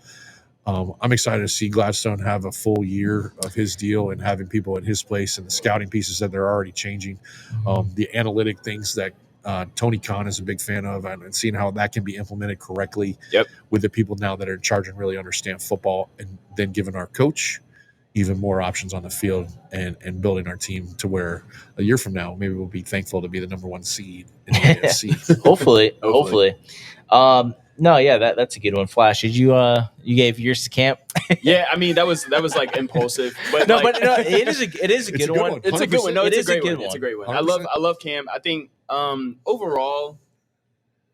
I'm excited to see Gladstone have a full year of his deal and having people in his place and the scouting pieces that they're already changing. The analytic things that Tony Khan is a big fan of, and seeing how that can be implemented correctly with the people now that are in charge and really understand football, and then giving our coach even more options on the field and building our team to where a year from now, maybe we'll be thankful to be the number 1 seed in the AFC.
Hopefully. No, yeah, that's a good one. Flash, did you gave yours to Camp?
Yeah, I mean that was like impulsive, but
no, it is a good one.
It's a good one. No,
it
it's
is
a great one. It's a great one.
100%.
I love Cam. I think overall,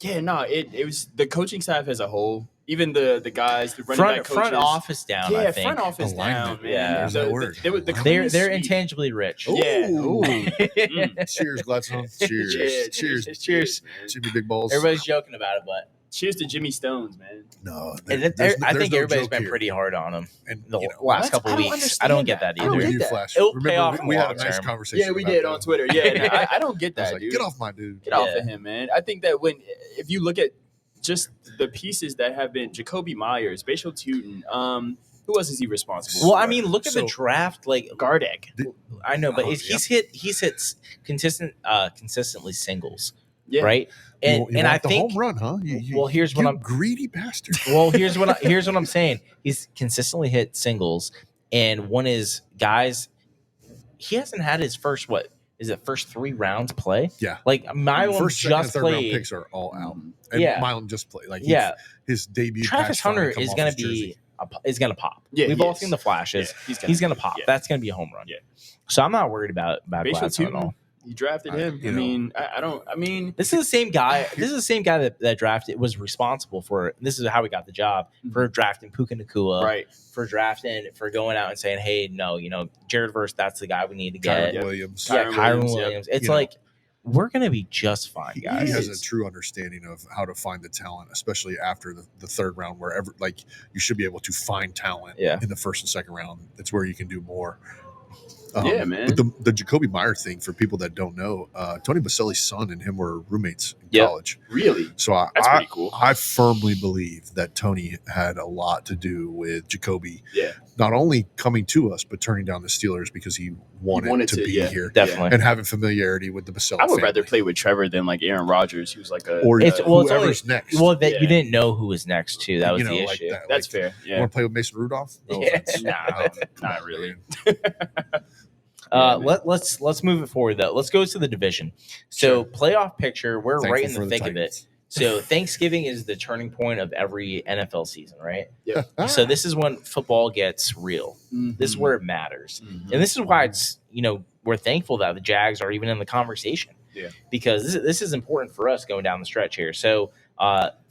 it was the coaching staff as a whole. Even the guys, the running back coaches,
front office down. I think.
front office down, man.
Yeah,
there's that word.
They're intangibly rich.
Yeah.
Cheers, Gladstone. Cheers. Jimmy Big Balls.
Everybody's joking about it, but
cheers to Jimmy Stones, man.
No,
I think everybody's been pretty hard on him in the last couple of weeks. I don't get that either. It'll pay off in the
we had a
long
nice
term.
conversation.
Yeah, we did on Twitter. Yeah, I don't get that, dude.
Get off my dude.
Get off of him, man. I think that if you look at just the pieces that have been Jacoby Myers, Bashal Tutin, who else is he responsible for?
Well, I mean, look at the draft, like
Gardeck.
I know, but he's hit consistently singles,
yeah.
right? And
you
I
the
think
home run, huh?
Here's what I'm
greedy bastard.
Well, here's what I'm saying. He's consistently hit singles, and one is guys. He hasn't had his first first 3 rounds play.
Yeah,
like Milan
first,
just
third
played.
round picks are all out. And Milan just played. Like his debut.
Travis Hunter is going to be is going to pop.
Yeah,
we've all seen the flashes.
Yeah,
he's going to pop. Yeah. That's going to be a home run.
Yeah.
So I'm not worried about Gladstone at all.
You drafted him. I mean,
this is the same guy. This is the same guy that drafted was responsible for. This is how we got the job for drafting Puka Nacua,
right?
For going out and saying, hey, no, Jared Verse, that's the guy we need to get.
Kyron Williams.
Kyron Williams. It's like we're gonna be just fine, guys.
He has a true understanding of how to find the talent, especially after the third round, wherever you should be able to find talent in the first and second round. That's where you can do more.
Yeah, man.
But the Jacoby Meyer thing, for people that don't know, Tony Baselli's son and him were roommates in college.
Really?
So
That's pretty cool.
I firmly believe that Tony had a lot to do with Jacoby.
Yeah.
Not only coming to us, but turning down the Steelers because he wanted to be here.
Definitely.
And having familiarity with the Baselli
I would
family.
rather play with Trevor than like Aaron Rodgers, who's like a
whoever's next.
Well, that you didn't know who was next too. That was the
like
issue.
That's fair.
You
Yeah.
want to play with Mason Rudolph? No
Yeah.
offense.
Not really.
Let's move it forward though. Let's go to the division. So playoff picture, we're
Thankful
right in the
for the
thick of it.
Titans.
So Thanksgiving is the turning point of every NFL season, right?
Yeah.
So this is when football gets real. This is where it matters. And this is why it's, we're thankful that the Jags are even in the conversation.
Yeah.
Because this is important for us going down the stretch here. So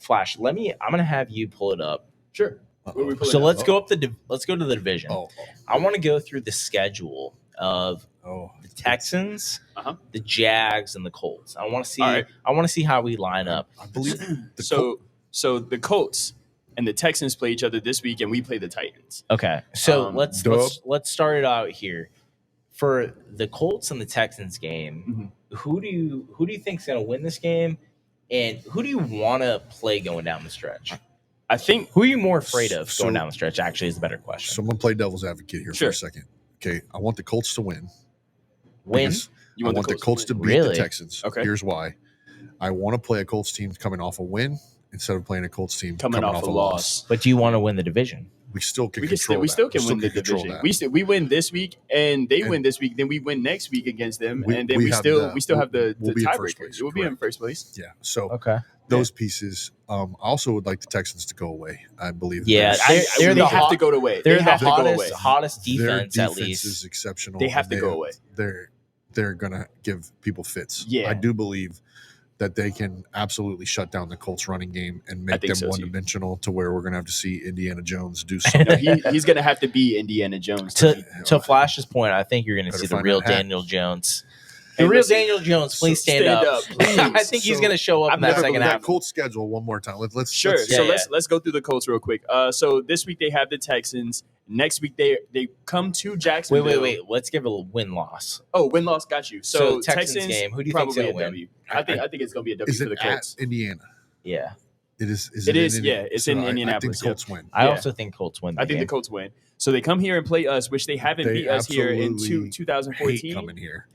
Flash, I'm going to have you pull it up.
Sure.
So let's go to the division.
Oh.
I want to go through the schedule of the Texans, the Jags, and the Colts. I want to see.
Right.
I want to see how we line up.
I believe
So the Colts and the Texans play each other this week, and we play the Titans.
Okay, so let's start it out here. For the Colts and the Texans game, who do you think is going to win this game, and who do you want to play going down the stretch?
I think
Who are you more afraid of going down the stretch? Actually, is the better question.
Someone play devil's advocate here for a second. Okay, I want the Colts to win.
You want
the Colts to beat
Really?
the Texans.
Okay.
Here's why. I want to play a Colts team coming off a win instead of playing a Colts team
coming off a loss.
But do you want to win the division?
We still can
We
control
still
that.
can win the
control
division.
that.
We win this week, and they win this week. Then we win next week against them, and then we
have
still
the-
have the
we'll be in first
tiebreaker.
place,
We'll be in
correct.
first place.
Yeah. So
Okay.
those pieces. I also would like the Texans to go away. I believe.
Yeah,
their-
they're
They
the
have to go away.
They're
They
the
have to go away.
hottest
their
defense at
defense
least.
is exceptional.
They have to
and
go away.
They're gonna give people fits.
Yeah.
I do believe that they can absolutely shut down the Colts running game and make
think
them
so, too.
one-dimensional to where we're going to have to see Indiana Jones do
No,
something.
he's going to have to be Indiana Jones.
To Flash's point, I think you're going to
Better
see the
find
real
that hat.
Daniel Jones.
Hey,
The real
listen,
Daniel Jones, please stand up.
please.
I think he's
So,
going to show up in that
never
second
believed
half.
That Colts schedule one more time. Let's
Sure.
let's-
So
Yeah,
let's go through the Colts real quick. So this week they have the Texans. Next week they come to Jacksonville.
Wait. Let's give a win-loss.
Oh, win loss got you. So
Texans
Texans
game, who do you think's
probably
gonna
a
win?
W. I think it's going to be a W
Is
for
it
the Colts.
at Indiana?
Yeah.
It is.
It is,
in
yeah, it's in Indianapolis,
I think the Colts win.
I
Yeah.
also think Colts win
I think the Colts win. So they come here and play us, which they haven't
They
beat us here in
absolutely hate
2014.
coming here.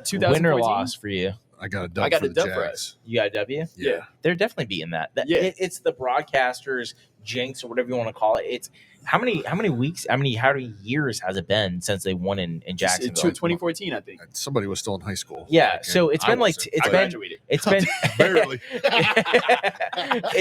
2014.
Win or loss for you?
I got a dub
I got
for
a
the
dub for
Jags.
us.
You got a W?
Yeah.
They're definitely beating that.
Yeah.
It's the broadcasters jinx or whatever you want to call it. It's how many weeks? How many years has it been since they won in Jacksonville?
2014, I think.
Somebody was still in high school.
Yeah,
Like,
so it's
I
been like
wasn't.
it's
I
been
graduated.
it's been
Barely.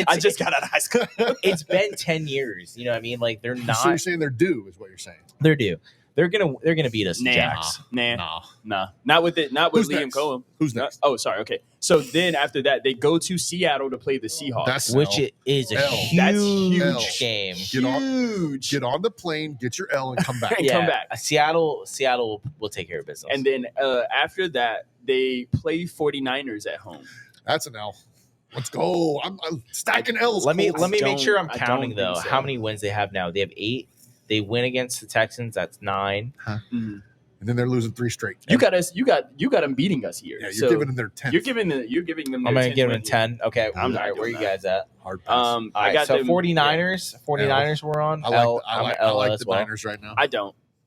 I just got out of high school.
it's been 10 years. You know what I mean? Like they're
So
not.
you're saying they're due, is what you're saying?
They're due. They're gonna beat us.
Nah.
Jags.
Nah. Not with it. Not with
Who's
Liam
next?
Cohen.
Who's next?
Oh, sorry. Okay. So then after that, they go to Seattle to play the Seahawks.
That's
Which
L.
it is a
L.
That's
huge
L.
game.
Get on-
huge.
Get on the plane, get your L, and come back.
And come back.
Seattle will take care of business.
And then after that, they play 49ers at home.
That's an L. Let's go. I'm stacking L's.
let me
Colts.
make sure I'm
I don't
counting
think
though.
so.
How many wins they have now? They have 8. They win against the Texans. That's 9.
Mhm.
And then they're losing 3 straight.
You got us. You got them beating us here.
Yeah, you're
So
giving them their 10th.
You're giving them.
I'm
their
gonna
10th
give them
win.
10. Okay,
I'm not
all right,
doing
where you
that.
guys at?
Hard pass.
All
I
right,
got
so
them.
49ers. 49ers were on.
I
L.
like, I
I'm
like,
an
I
L
like
as
the
well.
Niners right now.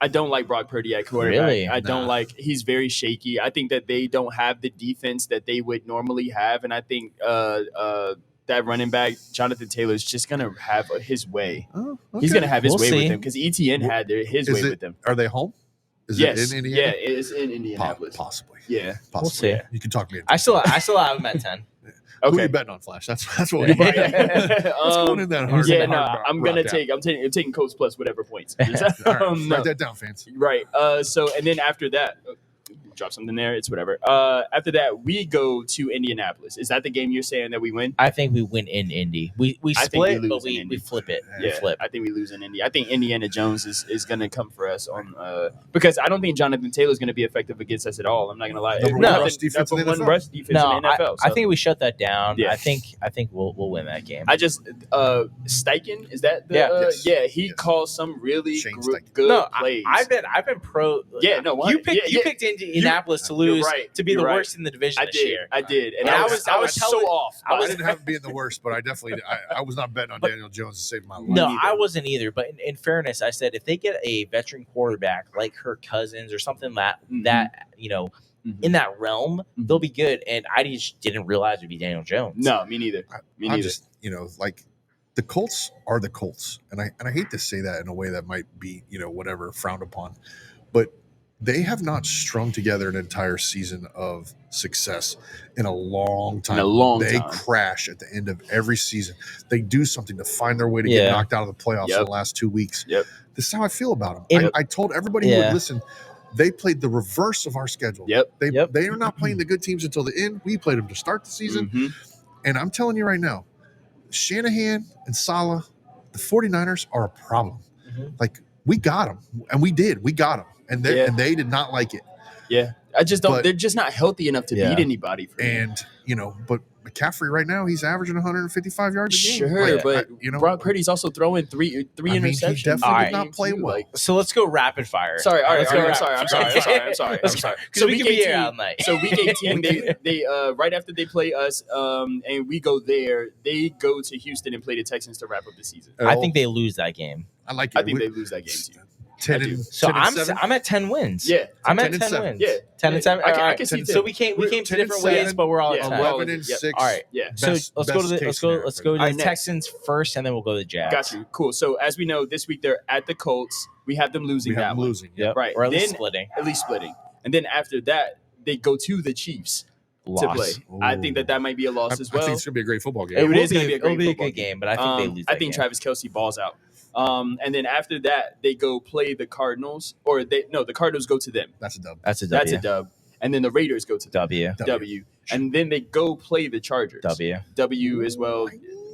I don't like Brock Purdy at quarterback.
Really?
I don't
Nah.
like. He's very shaky. I think that they don't have the defense that they would normally have, and I think that running back Jonathan Taylor is just gonna have his way.
Oh,
He's
okay.
gonna have his
We'll
way
see.
with him because ETN had his
Is
way
it-
with them.
Are they home? Is
Yes,
it in Indiana?
yeah, it's in Indianapolis.
Possibly.
Yeah,
Possibly.
We'll see.
You can talk me into
I still have them at 10.
Who are
okay.
you betting on, Flash? That's what we're
Right.
Let's go in that hard.
Yeah,
hard
no,
rock
I'm gonna
down.
take. I'm taking Colts plus whatever points.
All right,
No.
write that down, fans.
Right. So and then after that, drop something there. It's whatever. After that, we go to Indianapolis. Is that the game you're saying that we win?
I think we win in Indy. We
I think
split,
we lose
but
in
we
Indy.
flip it.
Yeah,
We flip.
I think we lose in Indy. I think Indiana Jones is going to come for us on because I don't think Jonathan Taylor is going to be effective against us at all. I'm not going to lie.
Number
No,
one rush defense in the
one
NFL.
rush defense
No,
in the NFL.
I think we shut that down.
Yeah.
I think we'll win that game.
I just Steichen, is that the
Yes.
he
Yes.
calls some really
Shane Steichen.
good
No,
plays.
I've been pro.
Yeah, no,
you picked
yeah.
picked Indianapolis to
You're
lose
right.
to be
You're
the
right.
worst in the division
I
this
did.
year.
I did. And
And
I was so
telling-
off.
I didn't have it being the worst, but I definitely I was not betting on Daniel Jones to save my life.
No,
neither.
I wasn't either. But in fairness, I said if they get a veteran quarterback like Kirk Cousins or something that in that realm, they'll be good. And I just didn't realize it'd be Daniel Jones.
No, me neither. Me
I
neither.
just like the Colts are the Colts, and I hate to say that in a way that might be whatever frowned upon, but they have not strung together an entire season of success in a long time. They
time.
crash at the end of every season. They do something to find their way to get
Yeah.
knocked out of the playoffs
Yep.
in the last 2 weeks.
Yep.
This is how I feel about them.
And-
I told everybody who
Yeah.
would listen. They played the reverse of our schedule.
Yep.
They are not playing the good teams until the end. We played them to start the season.
Mhm.
And I'm telling you right now, Shanahan and Saleh, the 49ers are a problem.
Mhm.
Like, we got them, and we did. We got them, and they
Yeah.
and they did not like it.
Yeah. I just don't.
But-
they're just not healthy enough to
Yeah.
beat anybody. For me.
And but McCaffrey right now, he's averaging 155 yards a game.
Sure,
Like,
but Brock Purdy's also throwing three
I mean, he
interceptions.
definitely
All
did
right.
not play well.
So let's go rapid fire.
Sorry, all right,
Let's
all
go
right,
rapid
I'm
fire.
sorry.
Let's go.
So
we
week
could be here
18
all night.
So week 18, they right after they play us, and we go there, they go to Houston and play the Texans to wrap up the season.
I think they lose that game.
I like it.
I think they lose that game too.
10
I do.
and
So
10 and 7.
I'm at 10 wins.
Yeah,
I'm
10
at
and
10
7.
wins.
Yeah.
10 and 7.
I can
All right.
see
So
that.
we came to
10 and
different
7.
ways, but we're all
Yeah.
at 10.
11 and
Yep.
6.
All right.
Yeah.
So let's go to
best
the
case
let's go
scenario
let's
for
go to
them.
the
All right, next.
Texans first, and then we'll go to the Jags.
Got you. Cool. So as we know, this week they're at the Colts. We have them losing
We
that
have them
one.
losing.
Yep.
Right.
Or at least
Then-
splitting.
At least splitting. And then after that, they go to the Chiefs to
Loss.
play. I think that might be a loss as well.
I think it's going to be a great football game.
It
It
will
is
be,
gonna be a
it'll
great
be a
football
good game, but I think they lose.
I
that
think
game.
Travis Kelce balls out. And then after that, they go play the Cardinals, the Cardinals go to them.
That's a dub.
That's a W.
That's a dub. And then the Raiders go to them.
W.
W. And then they go play the Chargers.
W.
W as well.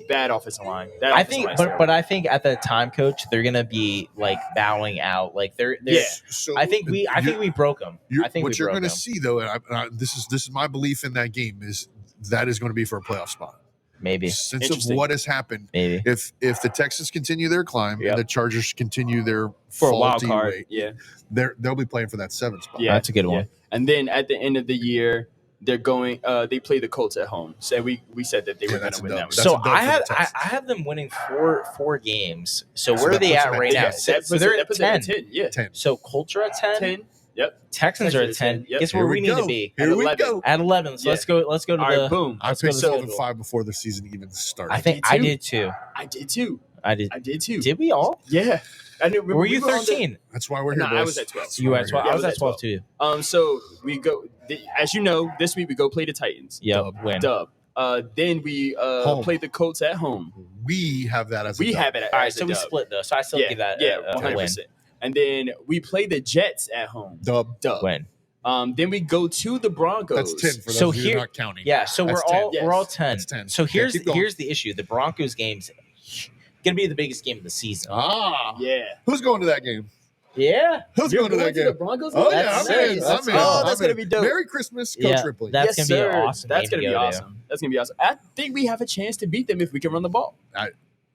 Bad offensive line.
I think, but I think at the time, coach, they're gonna be like bowing out. Like they're
Yeah.
So
I think we broke them. I think
what
we
you're
broke
going to
them.
see, though, and this is my belief in that game, is that is going to be for a playoff spot.
Maybe,
Since of
Interesting.
what has happened,
maybe.
if the Texans continue their climb
Yep.
and the Chargers continue their
for a wild
faulty
card.
way,
Yeah.
they'll be playing for that 7th spot.
Yeah.
That's a good one.
And then at the end of the year, they're going. They play the Colts at home. So we said that they were going
that's
to
a
win
dub.
that one.
That's
So
a dub for
I
the Texans.
have them winning four games. So
So
where are
that
they
puts
at
them
right
at
now?
10.
So they're at
puts them
10.
Yeah.
10.
So Colts are at 10.
10. Yep.
Texans are at 10.
Yep.
Guess
Here
where
we
we need
go.
to be?
Here
At
we
11.
go.
At 11. So
Yeah.
let's go to
All
the.
right. Boom.
I
Let's go
picked
to the
7
schedule.
5 before the season even started.
I think
did
I
too.
did too.
I did too.
I did.
I did too.
Did we all?
Yeah. I knew.
Were you
we on the-
13?
That's why we're here.
No, I
boys.
was at 12.
That's
You
why
were
we're
at 12.
here.
I was
Yeah,
at 12 too.
So we go. As you know, this week we go play the Titans.
Yep.
Dub.
Win.
Dub. Then we
Home.
play the Colts at home.
We have that as a
We
dub.
have it.
All right.
as a
So we
dub.
split though. So I still give that a
100%.
win.
And then we play the Jets at home.
Dub.
Dub.
Win.
Then we go to the Broncos.
That's 10 for those
So
of you
here-
not counting.
Yeah. So
That's
we're all
10.
we're all
Yes.
10.
That's 10.
So
Okay, keep going.
here's the issue. The Broncos game's gonna be the biggest game of the season.
Ah.
Yeah.
Who's going to that game?
Yeah.
Who's
You're
going to that
the
game?
Broncos?
Oh,
game?
yeah,
That's
I'm in.
nice.
I'm
That's
in.
cool.
Oh, that's
I'm
gonna
in.
be dope.
Merry Christmas, Coach
Yeah,
Ripley.
that's
Yes,
gonna be an
sir.
awesome
That's
game
gonna
to
be
go to.
awesome. That's gonna be awesome. I think we have a chance to beat them if we can run the ball.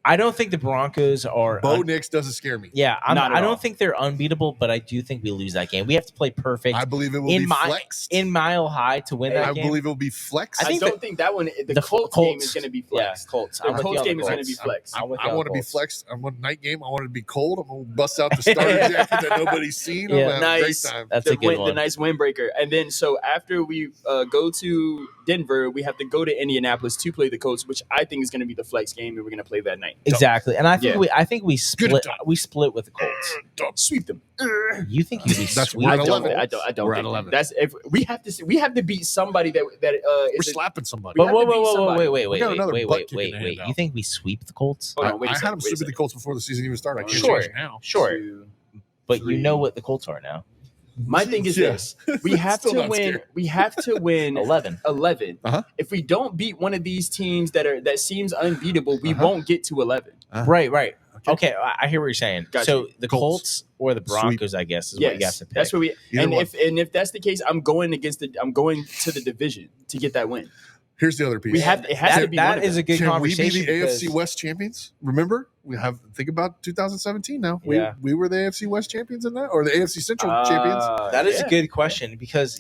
I don't think the Broncos are.
Bo Nix doesn't scare me.
Yeah,
Not at
I don't
all.
think they're unbeatable, but I do think we lose that game. We have to play perfect
I believe it will be flexed.
in Mile High to win that
I
game.
believe it will be flexed.
I
think
don't think that one. The
the
Colts game is gonna be
Yeah,
flexed.
Colts.
The
I'm with
Colts
you on
game
the
is gonna
Colts.
be flexed.
I'm with you
I
on
want to be
Colts.
flexed. I want a night game. I want it to be cold. I'm going to bust out the starter jacket that nobody's seen. I'm
Yeah.
going to have a great
Nice.
time.
That's
the
a good
win,
one.
the nice windbreaker. And then so after we go to Denver, we have to go to Indianapolis to play the Colts, which I think is going to be the flex game, and we're going to play that night.
Exactly, and I think
Yeah.
we split.
dub.
We split with the Colts.
Sweep them.
You think you'd be
That's
sweet?
We're
I
at
don't.
11.
I don't.
We're at
think
11.
That's if we have to beat somebody that
We're
is a,
slapping somebody.
But
have to beat somebody.
We got another butt kick in the hand
You
now.
think we sweep the Colts?
Hold
I,
on, wait a
I
second,
had them
wait a
sweeping the
second.
Colts before the season even started. I can't
Sure.
change it now.
Sure,
2,
but
3.
you know what the Colts are now.
My thing is
Yeah.
this: we have
Still
to
not
win.
scared.
We have to win
11.
11.
Uh-huh.
If we don't beat one of these teams that seems unbeatable, we
Uh-huh.
won't get to 11.
Right. Okay, I hear what you're saying.
Got
so
you.
the
Colts.
Colts or the Broncos, I guess, is what you have to pick.
That's what we.
Either
And
one.
if that's the case, I'm going to the division to get that win.
Here's the other piece.
We have. It has to be one
that
of
is
them.
a good
Can we be
conversation.
the AFC
because-
West champions? Remember, think about 2017 now.
Yeah.
We were the AFC West champions in that, or the AFC Central champions.
That is a good question because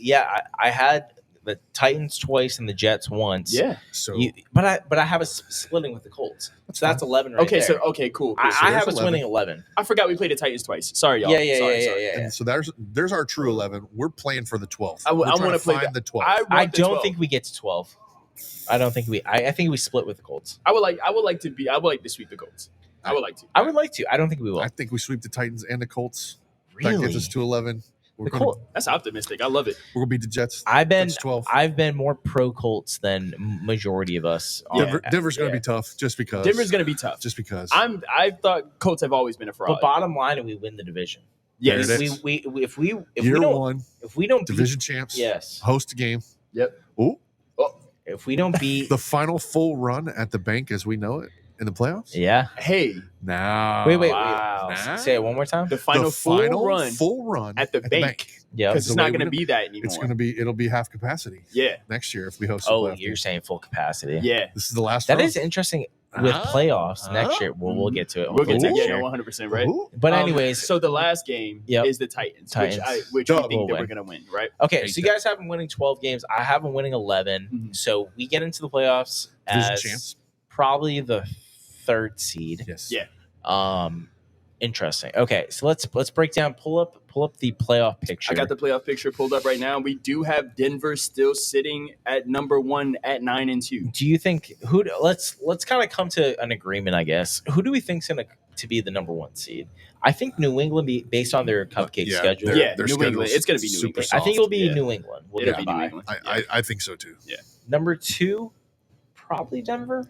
I had the Titans twice and the Jets once.
Yeah.
So
But I have a splitting with the Colts. So that's 11 right
Okay.
there.
Cool.
I
so
have
there's
us
11.
winning 11.
I forgot we played the Titans twice. Sorry, y'all.
Yeah.
Sorry.
and so there's our true 11. We're playing for the 12th.
I
We're trying
want to play
find the 12th.
I don't think we get to 12. I don't think we. I think we split with the Colts.
I would like to sweep the Colts. I would like to.
I would like to. I don't think we will.
I think we sweep the Titans and the Colts.
Really?
That gets us to 11.
The Colts.
That's optimistic. I love it.
We're gonna beat the Jets.
I've been
That's 12.
I've been more pro Colts than majority of us.
Denver's gonna be tough just because.
Denver's going to be tough.
Just because.
I thought Colts have always been a fraud.
But bottom line, we win the division.
Yes.
There it is.
If we
Year
don't
one,
if we don't
division
beat,
champs.
yes,
Host a game.
Yep.
Ooh,
if we don't beat
the final full run at the bank as we know it in the playoffs.
yeah.
Hey,
Now,
Wait.
Wow.
Say it one more time.
the final
full run
at the bank.
Yeah.
Because
the
it's
way
not
we
going to
do-
be that anymore.
It'll be half capacity
Yeah.
next year if we host. the
Oh,
playoff
you're
game.
saying full capacity.
Yeah.
This is the last.
That
run.
is interesting with playoffs next year. We'll get to it.
We'll get to
hopefully
it.
next
Yeah,
year.
100%, right?
Ooh.
But anyways,
so the last game
Yep.
is the Titans,
Titans.
which we
Dub
think
will
that
win.
we're going to win, right?
okay. So you guys have them winning 12 games. I have them winning 11.
Mhm.
So we get into the playoffs
Division
as
champs.
probably the third seed.
Yes.
Yeah.
Interesting. Okay, so let's break down. Pull up the playoff picture.
I got the playoff picture pulled up right now. We do have Denver still sitting at number 1 at 9-2.
Do you think let's kind of come to an agreement, I guess. Who do we think's going to be the number 1 seed? I think New England, based on their cupcake
Yeah,
schedule.
their
New England.
schedule's
It's gonna be New
super
England.
I think it'll be
Yeah.
New England. We'll
It'll
get
be
by.
New England.
I think so too.
Number 2, probably Denver.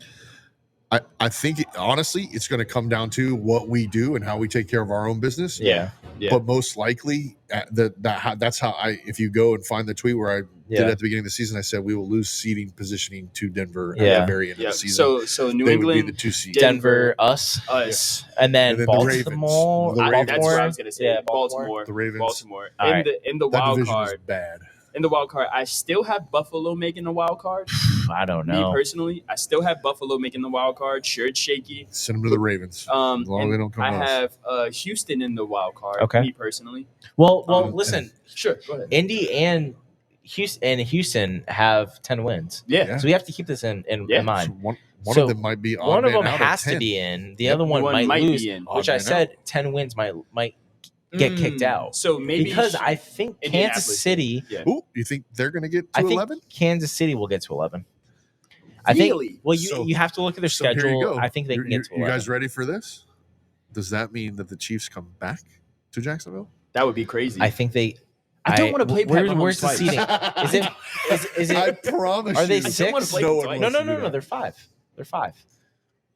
I think honestly, it's going to come down to what we do and how we take care of our own business.
Yeah.
Yeah.
But most likely, that's how if you go and find the tweet where I did at the beginning of the season, I said we will lose seeding positioning to Denver at
Yeah.
the very end
Yeah.
of the season.
So New
they would be
England,
the 2 seed.
Denver, us,
us.
and then
And then the Ravens.
Baltimore.
The Ravens.
That's what I was going to say.
Yeah,
Baltimore.
The Ravens.
Baltimore.
All right.
In the
That
wild
division
card.
is bad.
In the wild card, I still have Buffalo making the wild card.
I don't
Me
know.
personally, I still have Buffalo making the wild card. Sure, it's shaky.
Send them to the Ravens. As long as
And
they don't come
I
to us.
have Houston in the wild card.
Okay.
Me personally.
Well,
Um,
listen.
Sure, go ahead.
Indy and Houston have 10 wins.
Yeah.
So we have to keep this in
Yeah.
mind.
So one
So,
of them might be
One of them
out
has to
10.
be in. The
Yep.
other one,
One
might lose,
be in.
which
Odd
I
man
said 10 wins might get kicked out.
So maybe
Because I think Kansas
Indianapolis.
City,
Yeah.
Ooh, you think they're going to get to
I think
11?
Kansas City will get to 11.
Really?
Well,
So-
you have to look at their
So here you
schedule.
go.
I think they can get to 11.
You guys ready for this? Does that mean that the Chiefs come back to Jacksonville?
that would be crazy.
I think they.
I don't wanna play Pat Mahomes
Where's the
twice.
seeding? Is
I
it?
promise
Are they
you.
don't
6?
wanna play
No
them
one
twice.
No,
wants
no,
to do
no, no.
that.
They're 5. They're 5.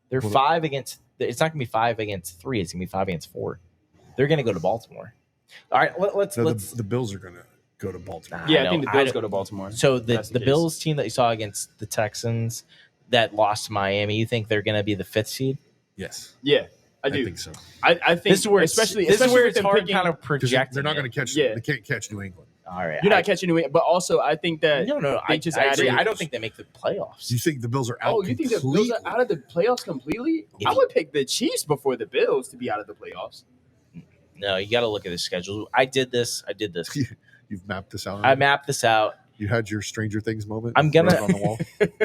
They're
Well,
5 against. It's not gonna be 5 against 3. It's gonna be 5 against 4. They're gonna go to Baltimore. All right, let's.
No, the Bills are going to go to Baltimore.
yeah,
I
I think
know,
the
I
Bills
know.
go to Baltimore.
So
That's
the
the case.
Bills team that you saw against the Texans that lost to Miami, you think they're gonna be the 5th seed?
Yes,
Yeah, I
I
do.
think so.
I think
This is where
especially
this is where
with
it's
them
hard
picking-
kind of
'Cause
projecting.
they're not going
it.
to catch.
Yeah.
They can't catch New England.
All right,
You're not catching New England, but also I think that
No.
they
I
just
I
added.
agree. I don't think they make the playoffs.
Do you think the Bills are out?
Oh, you think the Bills
completely?
are out of the playoffs completely?
If
I
you-
would pick the Chiefs before the Bills to be out of the playoffs.
No, you got to look at the schedule. I did this.
You've mapped this out.
I mapped this out.
You had your Stranger Things moment.
I'm gonna-
wrote it on the wall.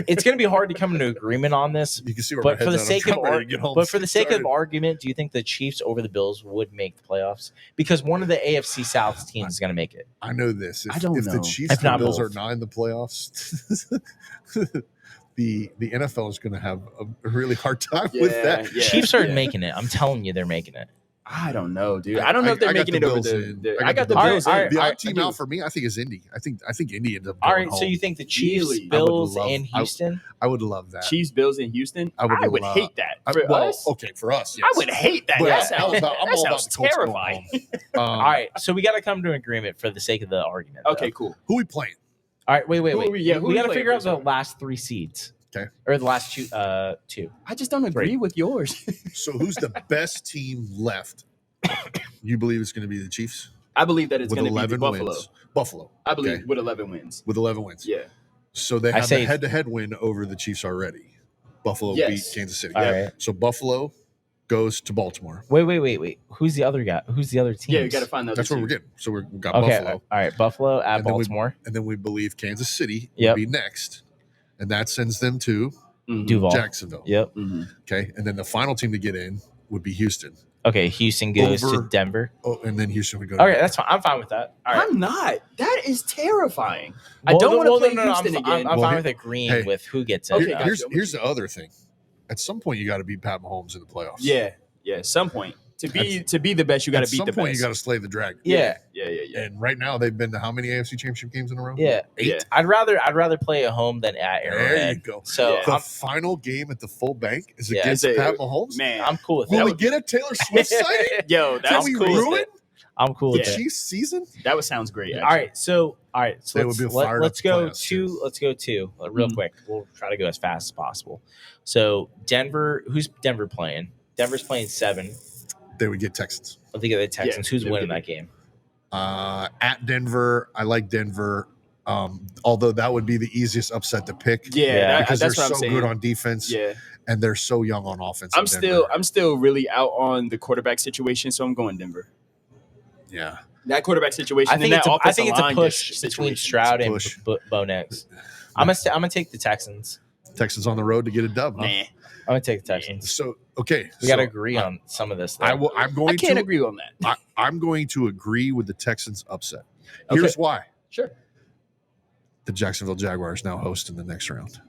It's going to be hard to come into agreement on this.
You can see where
But
my
for the
head's at.
sake
I'm
of
trying to get home
but for the sake of
started.
argument, do you think the Chiefs over the Bills would make the playoffs? Because one of the AFC South teams is going to make it.
I know this. If,
I don't
if the
know.
Chiefs
If
and the
not
Bills
both.
are not in the playoffs, the NFL is going to have a really hard time with that.
Yeah.
Chiefs are making it. I'm telling you, they're making it.
I don't know, dude. I don't know if they're
I got
making
the
it over
Bills in.
the.
I
I
got
got the
the
Bills.
All right,
in.
The
all
odd
right,
team out for me, I think, is Indy. I think Indy ends up
All
going
right, so
home.
you think the Chiefs,
Really?
Bills,
I would love-
and Houston?
I would love that.
Chiefs, Bills, and Houston.
I would love-
hate that for us.
Okay, for us, yes.
I would hate that.
But
That
I'm all
sounds,
about- I'm
that
all about
sounds
the Colts going
terrifying.
home.
All right, so we got to come to an agreement for the sake of the argument. though.
Okay, cool.
Who we playing?
All right, wait.
Who are we- yeah, who
we
we
got to
playing
figure out
first?
the last 3 seeds.
Okay.
Or the last two.
I just don't agree with yours.
So who's the best team left? You believe it's going to be the Chiefs
I believe that it's
with
going to be
11
Buffalo.
wins. Buffalo.
I believe
Okay.
with 11 wins.
With 11 wins.
Yeah.
So they
I
have
say-
the head-to-head win over the Chiefs already. Buffalo
Yes.
beat Kansas City.
All right.
So Buffalo goes to Baltimore.
Wait. Who's the other guy? Who's the other team?
Yeah, you got to find the other
That's what
two.
we're getting. So we've got
Okay.
Buffalo.
All right. Buffalo at
And then we-
Baltimore.
And then we believe Kansas City will
Yep.
be next. And that sends them to
Mhm.
Duval.
Jacksonville.
Yep.
Mhm.
Okay. And then the final team to get in would be Houston.
Okay. Houston goes
Over-
to Denver.
Oh, and then Houston would go to
Okay, that's fine. I'm fine with that. All right.
I'm not. That is terrifying. I
Well,
don't want to
well,
play
no,
Houston
I'm
again.
fine
Well,
with agreeing
hey.
with who gets in.
Okay,
Here-
gotcha.
here's the other thing. At some point, you got to beat Pat Mahomes in the playoffs.
Yeah. Some point to be the best, you got
At
to beat
some
the
point,
best.
you got to slay the dragon.
Yeah.
Yeah.
And right now, they've been to how many AFC Championship games in a row?
Yeah.
8.
Yeah.
I'd rather play at home than at
There
Arrowhead.
you go.
So
Yeah.
The
I'm,
final game at the full bank is
Yeah.
against
It's a-
Pat Mahomes.
Man,
I'm cool with
Will
that.
we get a Taylor Swift sighting?
yo,
Can
that's
we
cool with
ruin
I'm cool
the
with
Yeah.
it.
Chiefs season?
That sounds great.
All right, so
They would be fired
let's
up
go
playoffs,
two. Let's go two real
Mhm.
quick. We'll try to go as fast as possible. So Denver, who's Denver playing? Denver's playing 7.
They would get Texans.
I think of the Texans.
Yeah,
Who's
they would
winning
get
that game?
At Denver, I like Denver. Although that would be the easiest upset to pick.
Yeah,
because
that's
they're
what I'm
so
saying.
good on defense
Yeah,
and they're so young on offense. in
I'm still really out on the quarterback situation, so I'm going Denver.
Yeah.
That quarterback situation.
I think
and
it's
that
I think
offensive
it's a
line
push between
situation.
Stroud and
Push.
Bo Nix. I'm gonna take the Texans.
Texans on the road to get a dub. Huh?
Nah,
I'm gonna take the Texans.
So okay,
We gotta agree on some of this. Though.
I'm
I
going
can't
to
agree on that.
I'm going to agree with the Texans upset.
Okay.
Here's why:
Sure,
the Jacksonville Jaguars now host in the next round.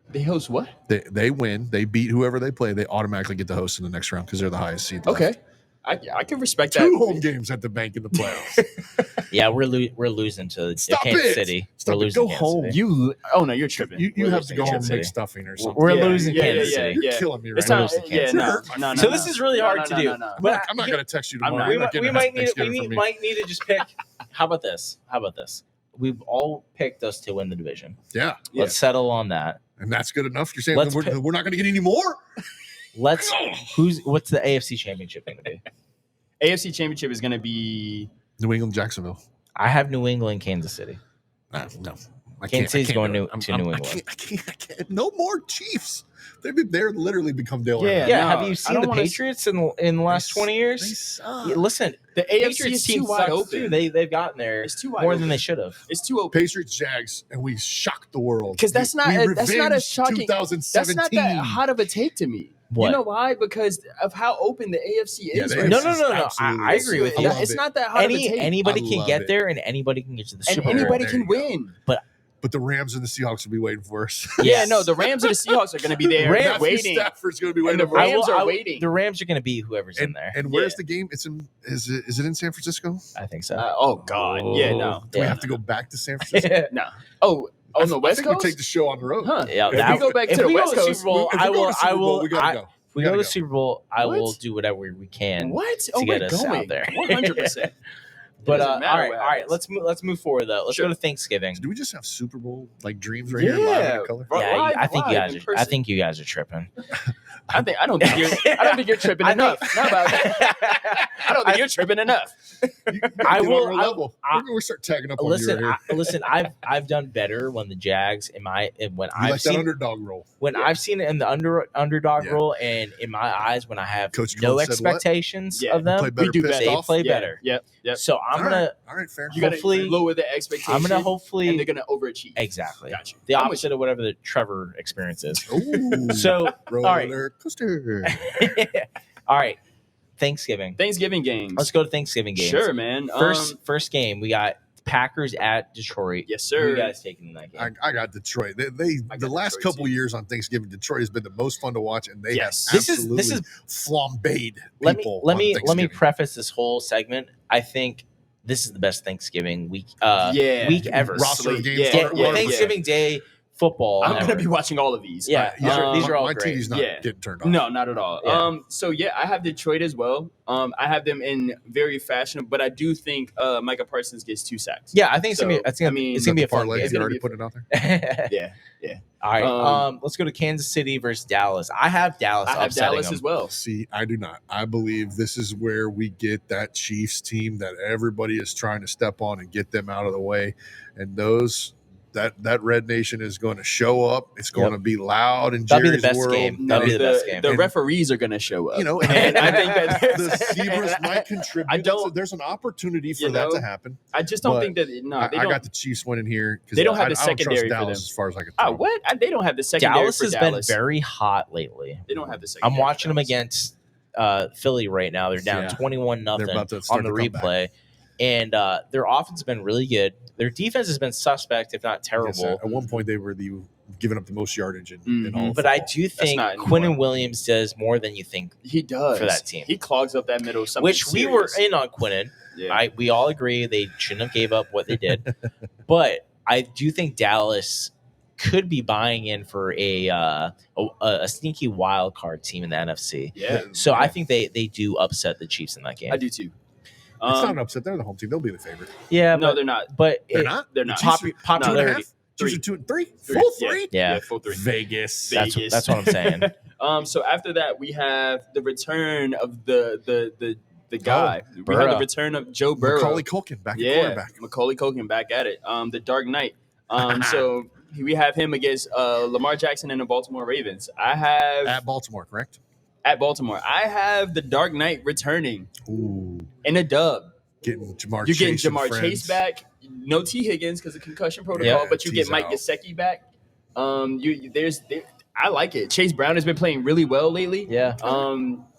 they host what?
They win. They beat whoever they play. They automatically get to host in the next round because they're the highest seed. left.
Okay, I can respect
2
that.
home games at the bank in the playoffs.
Yeah, we're losing to
Stop
Kansas
it!
City.
Stop
We're
it.
losing
Go
Kansas
home.
City.
You? Oh no, you're tripping.
you
We're
have to
losing
go home
Kansas
and make
City.
stuffing or something.
We're
Yeah,
losing
yeah,
Kansas
yeah,
City.
You're
yeah.
killing me right
It's
now.
not.
losing
Yeah,
Kansas
no,
City.
no, no.
So
no.
this is really
No,
hard
no,
to
no,
do.
no, no.
But
I'm not going to text you
I'm
tomorrow.
not.
You're not getting a Thanksgiving from me.
might need to just pick. How about this? We've all picked us to win the division.
Yeah,
Yeah.
Let's settle on that.
and that's good enough. You're saying
Let's
we're
pick-
not going to get any more?
What's the AFC Championship going to be?
AFC Championship is going to be.
New England, Jacksonville.
I have New England, Kansas City.
No, I
Kansas City's going
do it.
to New England.
I can't. No more Chiefs. They're literally become Dale.
Yeah.
Allen.
Yeah,
no,
have you
I
seen
don't
the
wanna
Patriots in the last 20
They
years?
suck.
Yeah, listen,
The AFC
Patriots
is too
team
wide
sucks
open.
too. They've gotten there
It's too wide
more
open.
than they should have.
It's too open.
Patriots, Jags, and we shocked the world.
Because that's not
We
that's not a
revenged
shocking.
2017.
That's not that hot of a take to me.
What?
You know why? Because of how open the AFC
Yeah,
is.
the
right
No,
AFC
now.
no, no, no.
absolutely
I agree with
I
you.
love
It's
it.
not that hot of a take.
Anybody
I
can
love
get
it.
there, and anybody can get to the
And
Super Bowl.
anybody
There
can
you go.
win.
But the Rams and the Seahawks will be waiting for us.
Yeah,
Yes.
no, the Rams and the Seahawks are going to be there
Rams-
Matthew
waiting.
Stafford's going to be
And
waiting
the
for us.
Rams are waiting.
The Rams are going to be whoever's in there.
And where's
Yeah.
the game? It's in. Is it in San Francisco?
I think so.
Oh God, yeah, no,
Do we
Yeah.
have to go back to San Francisco?
no. Oh, on the
I
West
think
Coast.
we take the show on the road.
Huh?
Yeah,
If
that-
we go back
if
to the
we go
West
to the
Coast,
Super Bowl,
If we go to the Super Bowl, we gotta go.
If we go to
gotta
the
go.
Super Bowl, I will
What?
do whatever we can.
what?
to
Oh,
get
we're
us
going
out there.
100%.
But
Doesn't
all
matter
right,
what
all right.
happens.
Let's move forward though. Let's
Sure.
go to Thanksgiving.
Do we just have Super Bowl like dreams right here live
Yeah.
in color?
Right.
Yeah,
live-
I think
live in
I
person.
think you guys are tripping.
I don't think you're tripping
I
enough.
think-
Not about that. I don't think you're tripping enough.
I will-
On our level.
I-
We're gonna start tagging up on
Listen,
you right here.
listen. I've done better when the Jags when
You
I've
like that
seen
underdog role.
when
Yeah.
I've seen it in the underdog
Yeah.
role, and in my eyes, when I have
Coach
no
Coach said what?
expectations
Yeah.
of them,
Play better
we do
pissed
better.
they
off.
play
Yeah.
better.
Yep.
So I'm
All
gonna
right. All right, fair.
You gotta
Hopefully-
lower the expectations.
I'm gonna
and
hopefully
they're gonna overachieve.
exactly
Gotcha.
the
I'm with
opposite of whatever the Trevor experience is.
Ooh.
So right.
roller coaster.
all right, Thanksgiving.
Thanksgiving games.
Let's go to Thanksgiving games.
Sure, man.
First game we got Packers at Detroit.
Yes,
Who
sir.
you guys taking in that game?
I got Detroit.
I
The
got
last
Detroit,
couple
too.
years on Thanksgiving, Detroit has been the most fun to watch, and they
Yes.
have
This is-
absolutely flambéed
let
people.
me
on
let me
Thanksgiving.
preface this whole segment. I think this is the best Thanksgiving week
Yeah.
week ever.
roster of
Honestly,
games.
Yeah,
yeah.
Thanksgiving Day football.
I'm gonna
ever.
be watching all of these.
Yeah, these are all
my
great.
TV's not
Yeah.
getting turned off.
No, not at all.
Yeah.
So yeah, I have Detroit as well. I have them in very fashionable, but I do think Micah Parsons gets 2 sacks.
Yeah, I think it's gonna be.
So, I mean,
it's gonna be a fun
parlay.
game.
You
It's gonna
already
be a
put it out there.
Yeah.
All right,
Um,
let's go to Kansas City versus Dallas. I have Dallas.
I have
upsetting
Dallas
them.
as well.
See, I do not. I believe this is where we get that Chiefs team that everybody is trying to step on and get them out of the way. And that Red Nation is going to show up. It's going to be loud in
That'll be
Jerry's
the best
world.
game.
No,
That'll be the best game.
The
And-
referees are going to show up.
You know,
and I think that
the Zebras might contribute.
I don't-
There's an opportunity for
you
that
know,
to happen.
I just don't
but
think that. No,
I
they don't.
got the Chiefs winning here because
They don't have the
I don't trust
secondary for
Dallas
them.
as far as I can.
Oh,
throw.
what? They don't have the secondary
Dallas
for
has
Dallas.
been very hot lately.
They don't have the secondary.
I'm
for
watching them
Dallas.
against Philly right now. They're down
Yeah.
21-0
They're about to start
on the
to come back.
replay, and their offense has been really good. Their defense has been suspect, if not terrible.
Yes, at one point, they were giving up the most yardage in all. Of
But I
football.
do think
not anymore.
Quinnen Williams does more than you think,
He does
for that team.
He clogs up that middle. Something
which we were
serious.
in on Quinnen.
Yeah.
We all agree they shouldn't have gave up what they did. But I do think Dallas could be buying in for a sneaky wild card team in the NFC.
Yeah,
So I think they do upset the Chiefs in that game.
I do too.
It's not an upset. They're the home team. They'll be the favorite.
Yeah,
no,
but
they're not.
They're not.
They're not.
Popularity.
Chiefs are 2 and 3.
Three.
Full 3.
Yeah.
full 3.
Vegas.
Vegas.
That's what I'm saying.
So after that, we have the return of the guy. We have
Burrow.
the return of Joe Burrow.
Macaulay Culkin back at
Yeah,
quarterback.
Macaulay Culkin back at it. The Dark Knight. So we have him against Lamar Jackson and the Baltimore Ravens. I have
At Baltimore, correct?
at Baltimore. I have the Dark Knight returning
Ooh,
in a dub.
getting Jamar.
You're getting
Chase and
Jamar
friends.
Chase back. No T Higgins because of concussion protocol,
Yeah,
but you get
T's
Mike
out.
Gesicki back. I like it. Chase Brown has been playing really well lately.
Yeah.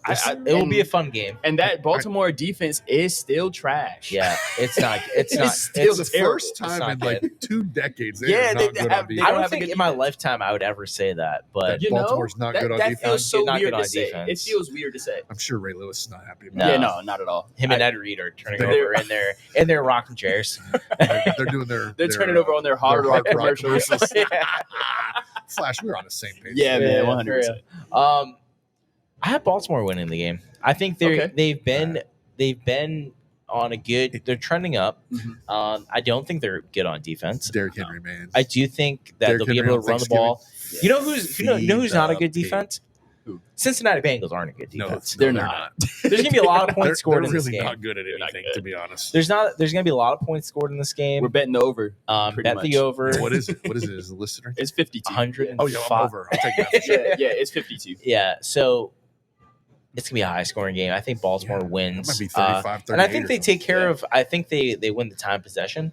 It will be a fun game.
And that Baltimore defense is still trash.
Yeah, it's not. It's
It's
not.
still
It's the
terrible.
first
It's
time
not
in like
good.
2 decades.
Yeah,
are
they
not good
have-
on
they
defense.
I
don't
don't
have a
think
good
in my
defense.
lifetime I would ever say that, but
That Baltimore's not good on
that
defense.
feels so
Not
weird
good on
to say. It
defense.
feels weird to say.
I'm sure Ray Lewis is not happy about
No.
Yeah, no, not at all.
him and Ed Reed are turning
They're-
over in their rocking chairs.
it. They're doing their.
They're turning over on their hard rock commercials.
Flash, we're on the same page.
Yeah,
Yeah,
man, 100%.
I have Baltimore winning the game. I think
Okay.
they've been on a good. They're trending up.
Mhm.
I don't think they're good on defense.
Derrick Henry, man.
I do think that
Derrick
they'll be
Henry
able
on
to run the ball.
Thanksgiving.
You know who's not a good
Feed the
defense?
Who?
Cincinnati Bengals aren't a good
No,
defense.
They're not.
There's gonna be a lot of
They're,
points scored
they're
in this
really
game.
not good at
not
anything,
good.
to be honest.
There's gonna be a lot of points scored in this game.
We're betting the over. pretty
Bet
much.
the over.
What is it? What is it? Is it listed right?
It's 52.
105.
Oh, yeah, I'm over. I'll take that for sure.
Yeah, it's 52.
Yeah, so it's gonna be a high scoring game. I think Baltimore
Yeah,
wins.
That might be 35,
and I
38
think
or
they
something.
take care of. I think they win the time possession,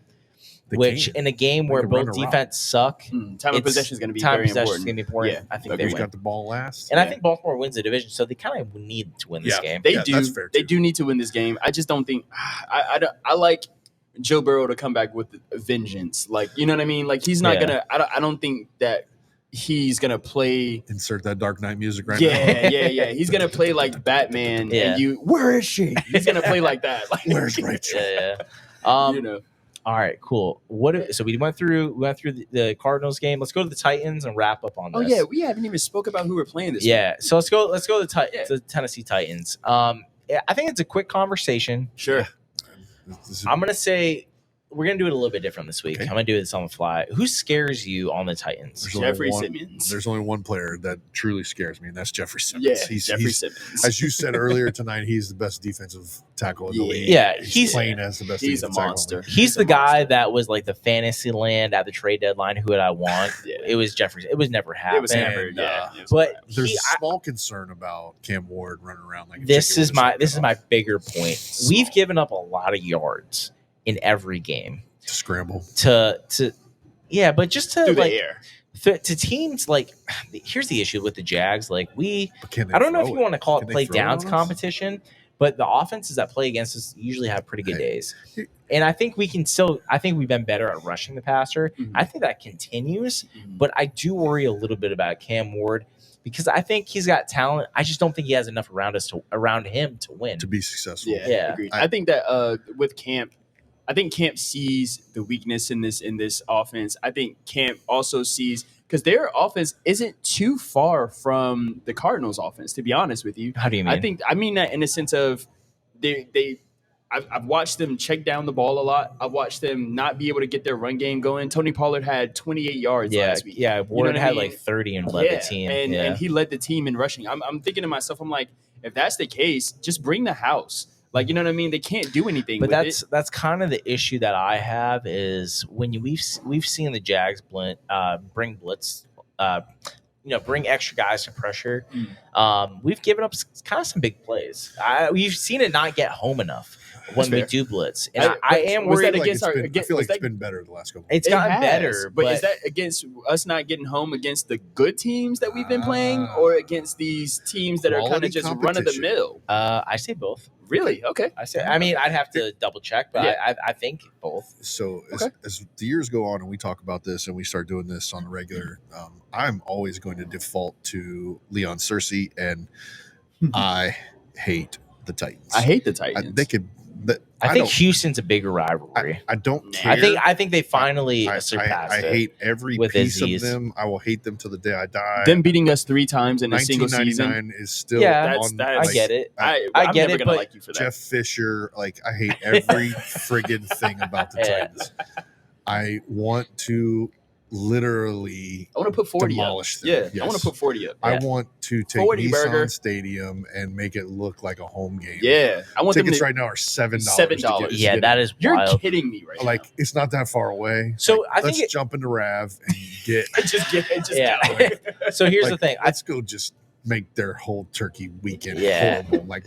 They
which
can.
in a game
They
where
can run
both
a rock.
defense suck,
Time of
it's-
possession is going to be
time
very
possession
important.
is gonna be important.
Yeah,
I think
agreed.
they
Who's
win,
got the ball last?
and I
Yeah.
think Baltimore wins the division, so they kind of need to win this
Yeah.
game.
They
Yeah,
do.
that's fair,
They
too.
do need to win this game. I just don't think. I like Joe Burrow to come back with a vengeance. Like, you know what I mean? Like, he's not
Yeah.
gonna. I don't think that he's gonna play.
Insert that Dark Knight music right now.
Yeah. He's gonna play like Batman.
Yeah.
And where is she? He's gonna play like that. Like,
Where's Rachel?
Yeah.
you know.
All right, cool. So we went through the Cardinals game. Let's go to the Titans and wrap up on this.
Oh yeah, we haven't even spoke about who we're playing this.
Yeah. So let's go to
Yeah.
the Tennessee Titans. Yeah, I think it's a quick conversation.
week. Sure.
This is-
I'm gonna say we're gonna do it a little bit different this week.
Okay.
I'm gonna do this on the fly. Who scares you on the Titans?
There's only
Jeffrey
one-
Simmons.
There's only one player that truly scares me, and that's Jeffrey Simmons.
Yeah,
he's,
Jeffrey Simmons.
as you said earlier tonight, he's the best defensive tackle in the
Yeah.
league.
Yeah,
he's
he's-
playing as the best.
He's a
defensive tackle in the
monster.
league.
He's the
a
guy
monster.
that was like the fantasy land at the trade deadline. Who would I want?
Yeah.
It was Jeffrey. It was never happened.
It was never.
And,
Yeah.
But
There's
he,
a small concern about Cam Ward running around like a
this
chicken
is
with
my
his
this is
head
my
off
bigger point. We've given up a lot of yards in every game
to scramble.
to yeah, but just to
through
like
the air.
to teams like here's the issue with the Jags. Like
But can they
I don't know if
throw
you
it?
want to call
Can
it
they
play
throw it
downs
on us?
competition, but the offenses that play against us usually have pretty good days. And I think we've been better at rushing the passer.
Mhm.
I think that continues, but I do worry a little bit about Cam Ward because I think he's got talent. I just don't think he has enough around him to win.
To be successful.
Yeah.
Agreed. I think that with Camp, I think Camp sees the weakness in this offense. I think Camp also sees because their offense isn't too far from the Cardinals' offense. To be honest with you,
How do you mean?
I mean that in the sense of I've watched them check down the ball a lot. I've watched them not be able to get their run game going. Tony Pollard had 28 yards last week.
Yeah, Ward
what I
had
mean?
like 30 and led the team.
And he led the team in rushing. I'm thinking to myself, I'm like, if that's the case, just bring the house. Like, you know what I mean? They can't do anything.
But
with
that's kind of the issue that I have is when we've seen the Jags bring blitz, bring extra guys to pressure. We've given up kind of some big plays. We've seen it not get home enough when we do blitz, and I am worried.
I feel like it's been better the last couple.
It's gotten better,
but is that against us not getting home against the good teams that we've been playing, or against these teams that are kind of just run of the mill?
I say both.
Really? Okay.
I mean, I'd have to double check, but I think both.
So as the years go on and we talk about this and we start doing this on the regular, I'm always going to default to Leon Cersei, and I hate the Titans.
I hate the Titans.
I think Houston's a bigger rivalry.
I don't care.
I think they finally surpassed
it. I hate every piece of them. I will hate them till the day I die.
Them beating us 3 times in a single season
1999 is still
on.
I get it.
I'm
get
never
it.
Gonna like you for that.
Jeff Fisher, I hate every friggin' thing about the Titans. I want to literally
I want to put 40
demolish
up.
them.
Yeah,
Yes.
I want to put 40 up.
I want to take
40
Nissan
burger.
Stadium and make it look like a home game.
Yeah, I want
tickets
them
right now are $7.
$7.
Yeah, that is
You're
wild.
kidding me right
now. It's not that far away.
So I think
let's jump into Rav and get
yeah. So here's the thing.
Let's go just make their whole turkey weekend horrible. I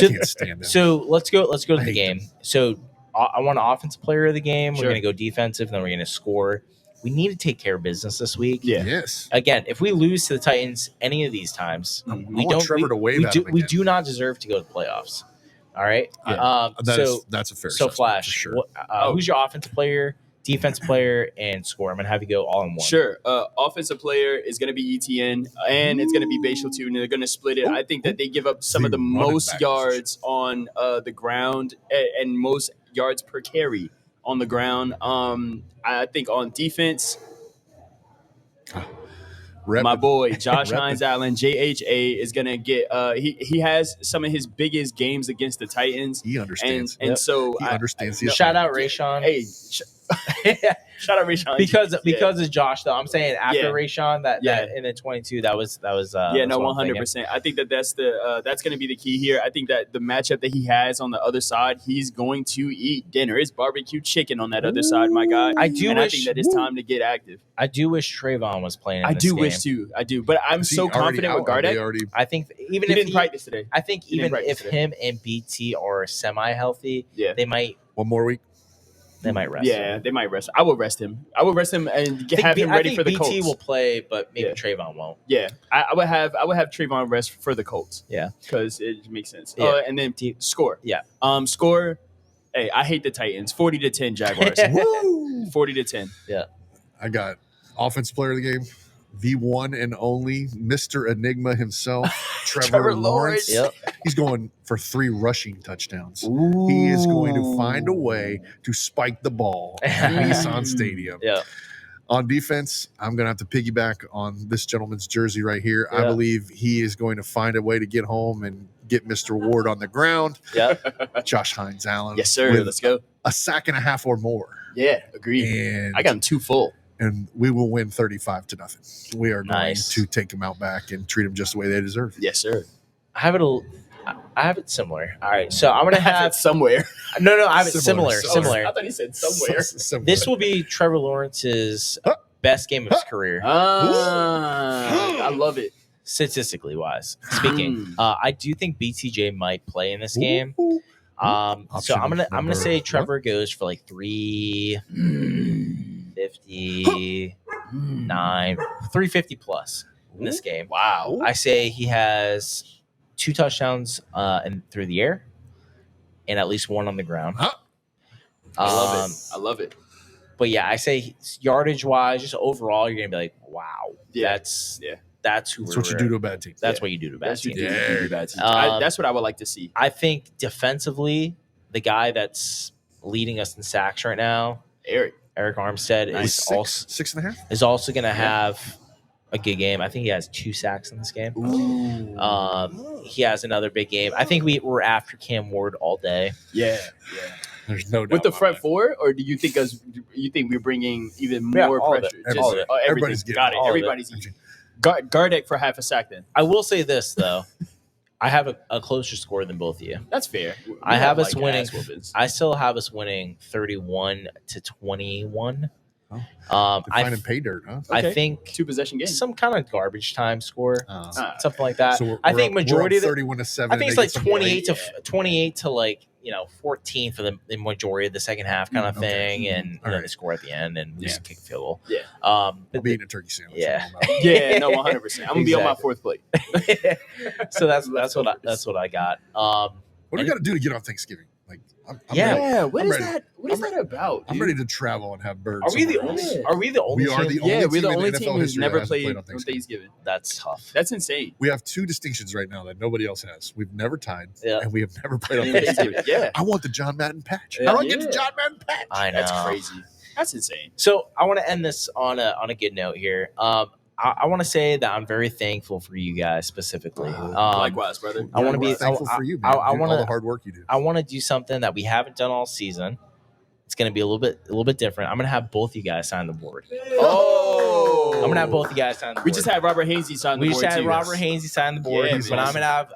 can't stand them.
So let's go to the game. So I want an offensive player of the game. We're going to go defensive, then we're going to score. We need to take care of business this week.
Yeah.
Yes.
Again, if we lose to the Titans any of these times, we do not deserve to go to the playoffs. All right.
Yeah. That's a fair.
So Flash,
sure.
Who's your offensive player, defense player, and score? I'm gonna have you go all in one.
Sure. Offensive player is going to be ETN, and it's going to be Bashal too, and they're going to split it. I think that they give up some of the most yards on the ground and most yards per carry on the ground. I think on defense, my boy Josh Hines Allen, JHA, is gonna get. He has some of his biggest games against the Titans.
He understands,
and so
he understands.
Shout out Rayshawn.
Hey. Shout out Rayshawn
because it's Josh though. I'm saying after Rayshawn that in the 22 that was
100%. I think that's going to be the key here. I think that the matchup that he has on the other side, he's going to eat dinner. It's barbecue chicken on that other side, my guy. I think that it's time to get active.
I do wish Trayvon was playing.
I do wish too. I do, but I'm so confident with Gardeck.
I think even
if he didn't practice today.
I think even if him and BT are semi healthy, they might
1 more week.
They might rest
him. They might rest. I will rest him. And have him ready for the Colts.
BT will play, but maybe Trayvon won't.
Yeah, I would have Trayvon rest for the Colts.
Yeah,
because it makes sense.
Yeah.
And then score.
Yeah.
Score. Hey, I hate the Titans. 40-10 Jaguars. 40-10.
Yeah.
I got offensive player of the game. The one and only Mr. Enigma himself, Trevor Lawrence.
Yep.
He's going for 3 rushing touchdowns.
Ooh.
He is going to find a way to spike the ball at Nissan Stadium.
Yeah.
On defense, I'm going to have to piggyback on this gentleman's jersey right here.
Yeah.
I believe he is going to find a way to get home and get Mr. Ward on the ground.
Yeah.
Josh Hines Allen.
Yes, sir. Let's go.
A sack and a half or more.
Yeah, agreed.
And
I got him 2 full.
And we will win 35-0. We are going to take them out back and treat them just the way they deserve.
Yes, sir.
I have it similar. All right, so I'm gonna have
it somewhere.
No, I have it similar.
I thought he said somewhere.
Similar.
This will be Trevor Lawrence's best game of his career.
I love it.
Statistically wise speaking, I do think BTJ might play in this game. So I'm gonna say Trevor goes for like 350 plus in this game.
Wow.
I say he has 2 touchdowns and through the air, and at least 1 on the ground.
Huh?
I love it.
But yeah, I say yardage wise, just overall, you're gonna be like, wow, that's who
That's what you do to a bad team.
That's what you do to a bad
That's
team.
what you do to bad teams.
Um,
That's what I would like to see.
I think defensively, the guy that's leading us in sacks right now, Eric Armstead,
Nice.
is also
6.5.
is also gonna have a good game. I think he has 2 sacks in this game. He has another big game. I think we're after Cam Ward all day.
Yeah.
There's no doubt
With the
about
front
that.
4, or do you think we're bringing even more
all of
pressure?
it.
All of
everything.
it. Everybody's getting
Got it.
all of it.
Everybody's eating. Guard it for half a sack then.
I will say this though, I have a closer score than both of you.
That's fair. We
I have us
like
winning.
ass whoopings.
I still have us winning 31-21.
Define and pay dirt, huh?
I
Okay.
think
2 possession game.
some kind of garbage time score, something like that.
So
I think majority of the
31-7.
I think it's like 28
to.
28 to like 14 for the majority of the second half kind of thing, and
All
then
right.
they score at the end and we just kick a field goal.
Yeah.
I'll
But
be eating a turkey sandwich.
Yeah.
Yeah, no, 100%. I'm gonna be on my
Exactly.
4th plate.
So that's what I got.
What do we got to do to get on Thanksgiving? Like, I'm
Yeah.
ready.
Yeah, what
I'm
is
ready.
that? What is that about?
I'm
dude?
ready to travel and have birds.
Are we the
somewhere
only?
else.
Are we the only?
We are
team?
the only
Yeah, we're the
team in
only
NFL
team who's
history that
never
hasn't
played
played
on
on
Thanksgiving.
That's tough.
That's insane.
We have 2 distinctions right now that nobody else has. We've never tied,
Yeah.
and we have never played on Thanksgiving.
Yeah,
I want the John Madden patch.
Yeah.
I don't get the
Yeah.
John Madden patch.
I know.
that's crazy. That's insane.
So I want to end this on a good note here. I want to say that I'm very thankful for you guys specifically.
Likewise, brother.
I want to be
We're thankful for you, man.
I
Dude,
want
all the
to.
hard work you do.
I want to do something that we haven't done all season. It's going to be a little bit different. I'm going to have both you guys sign the board.
Oh,
I'm going to have both you guys sign the board.
We just had Robert Hainsey sign the
We
board
just had
too.
Robert Hainsey sign the board,
Yeah,
but
man.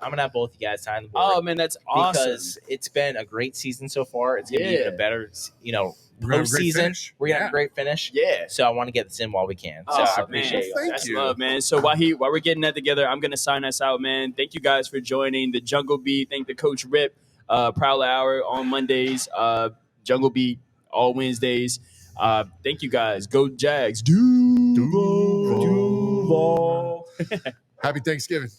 I'm gonna have both you guys sign the board.
Oh man, that's awesome.
Because it's been a great season so far. It's gonna be
Yeah.
even a better,
We're gonna have a great
postseason.
finish.
We're gonna have
Yeah.
a great finish.
Yeah.
So I want to get this in while we can. So
Oh,
I appreciate
man.
you.
Thank
That's
you.
love, man. So while we're getting that together, I'm gonna sign us out, man. Thank you guys for joining the Jungle Beat. Thank the Coach Rip, Prowler Hour on Mondays, Jungle Beat all Wednesdays. Thank you guys. Go Jags. Duval.
Happy Thanksgiving.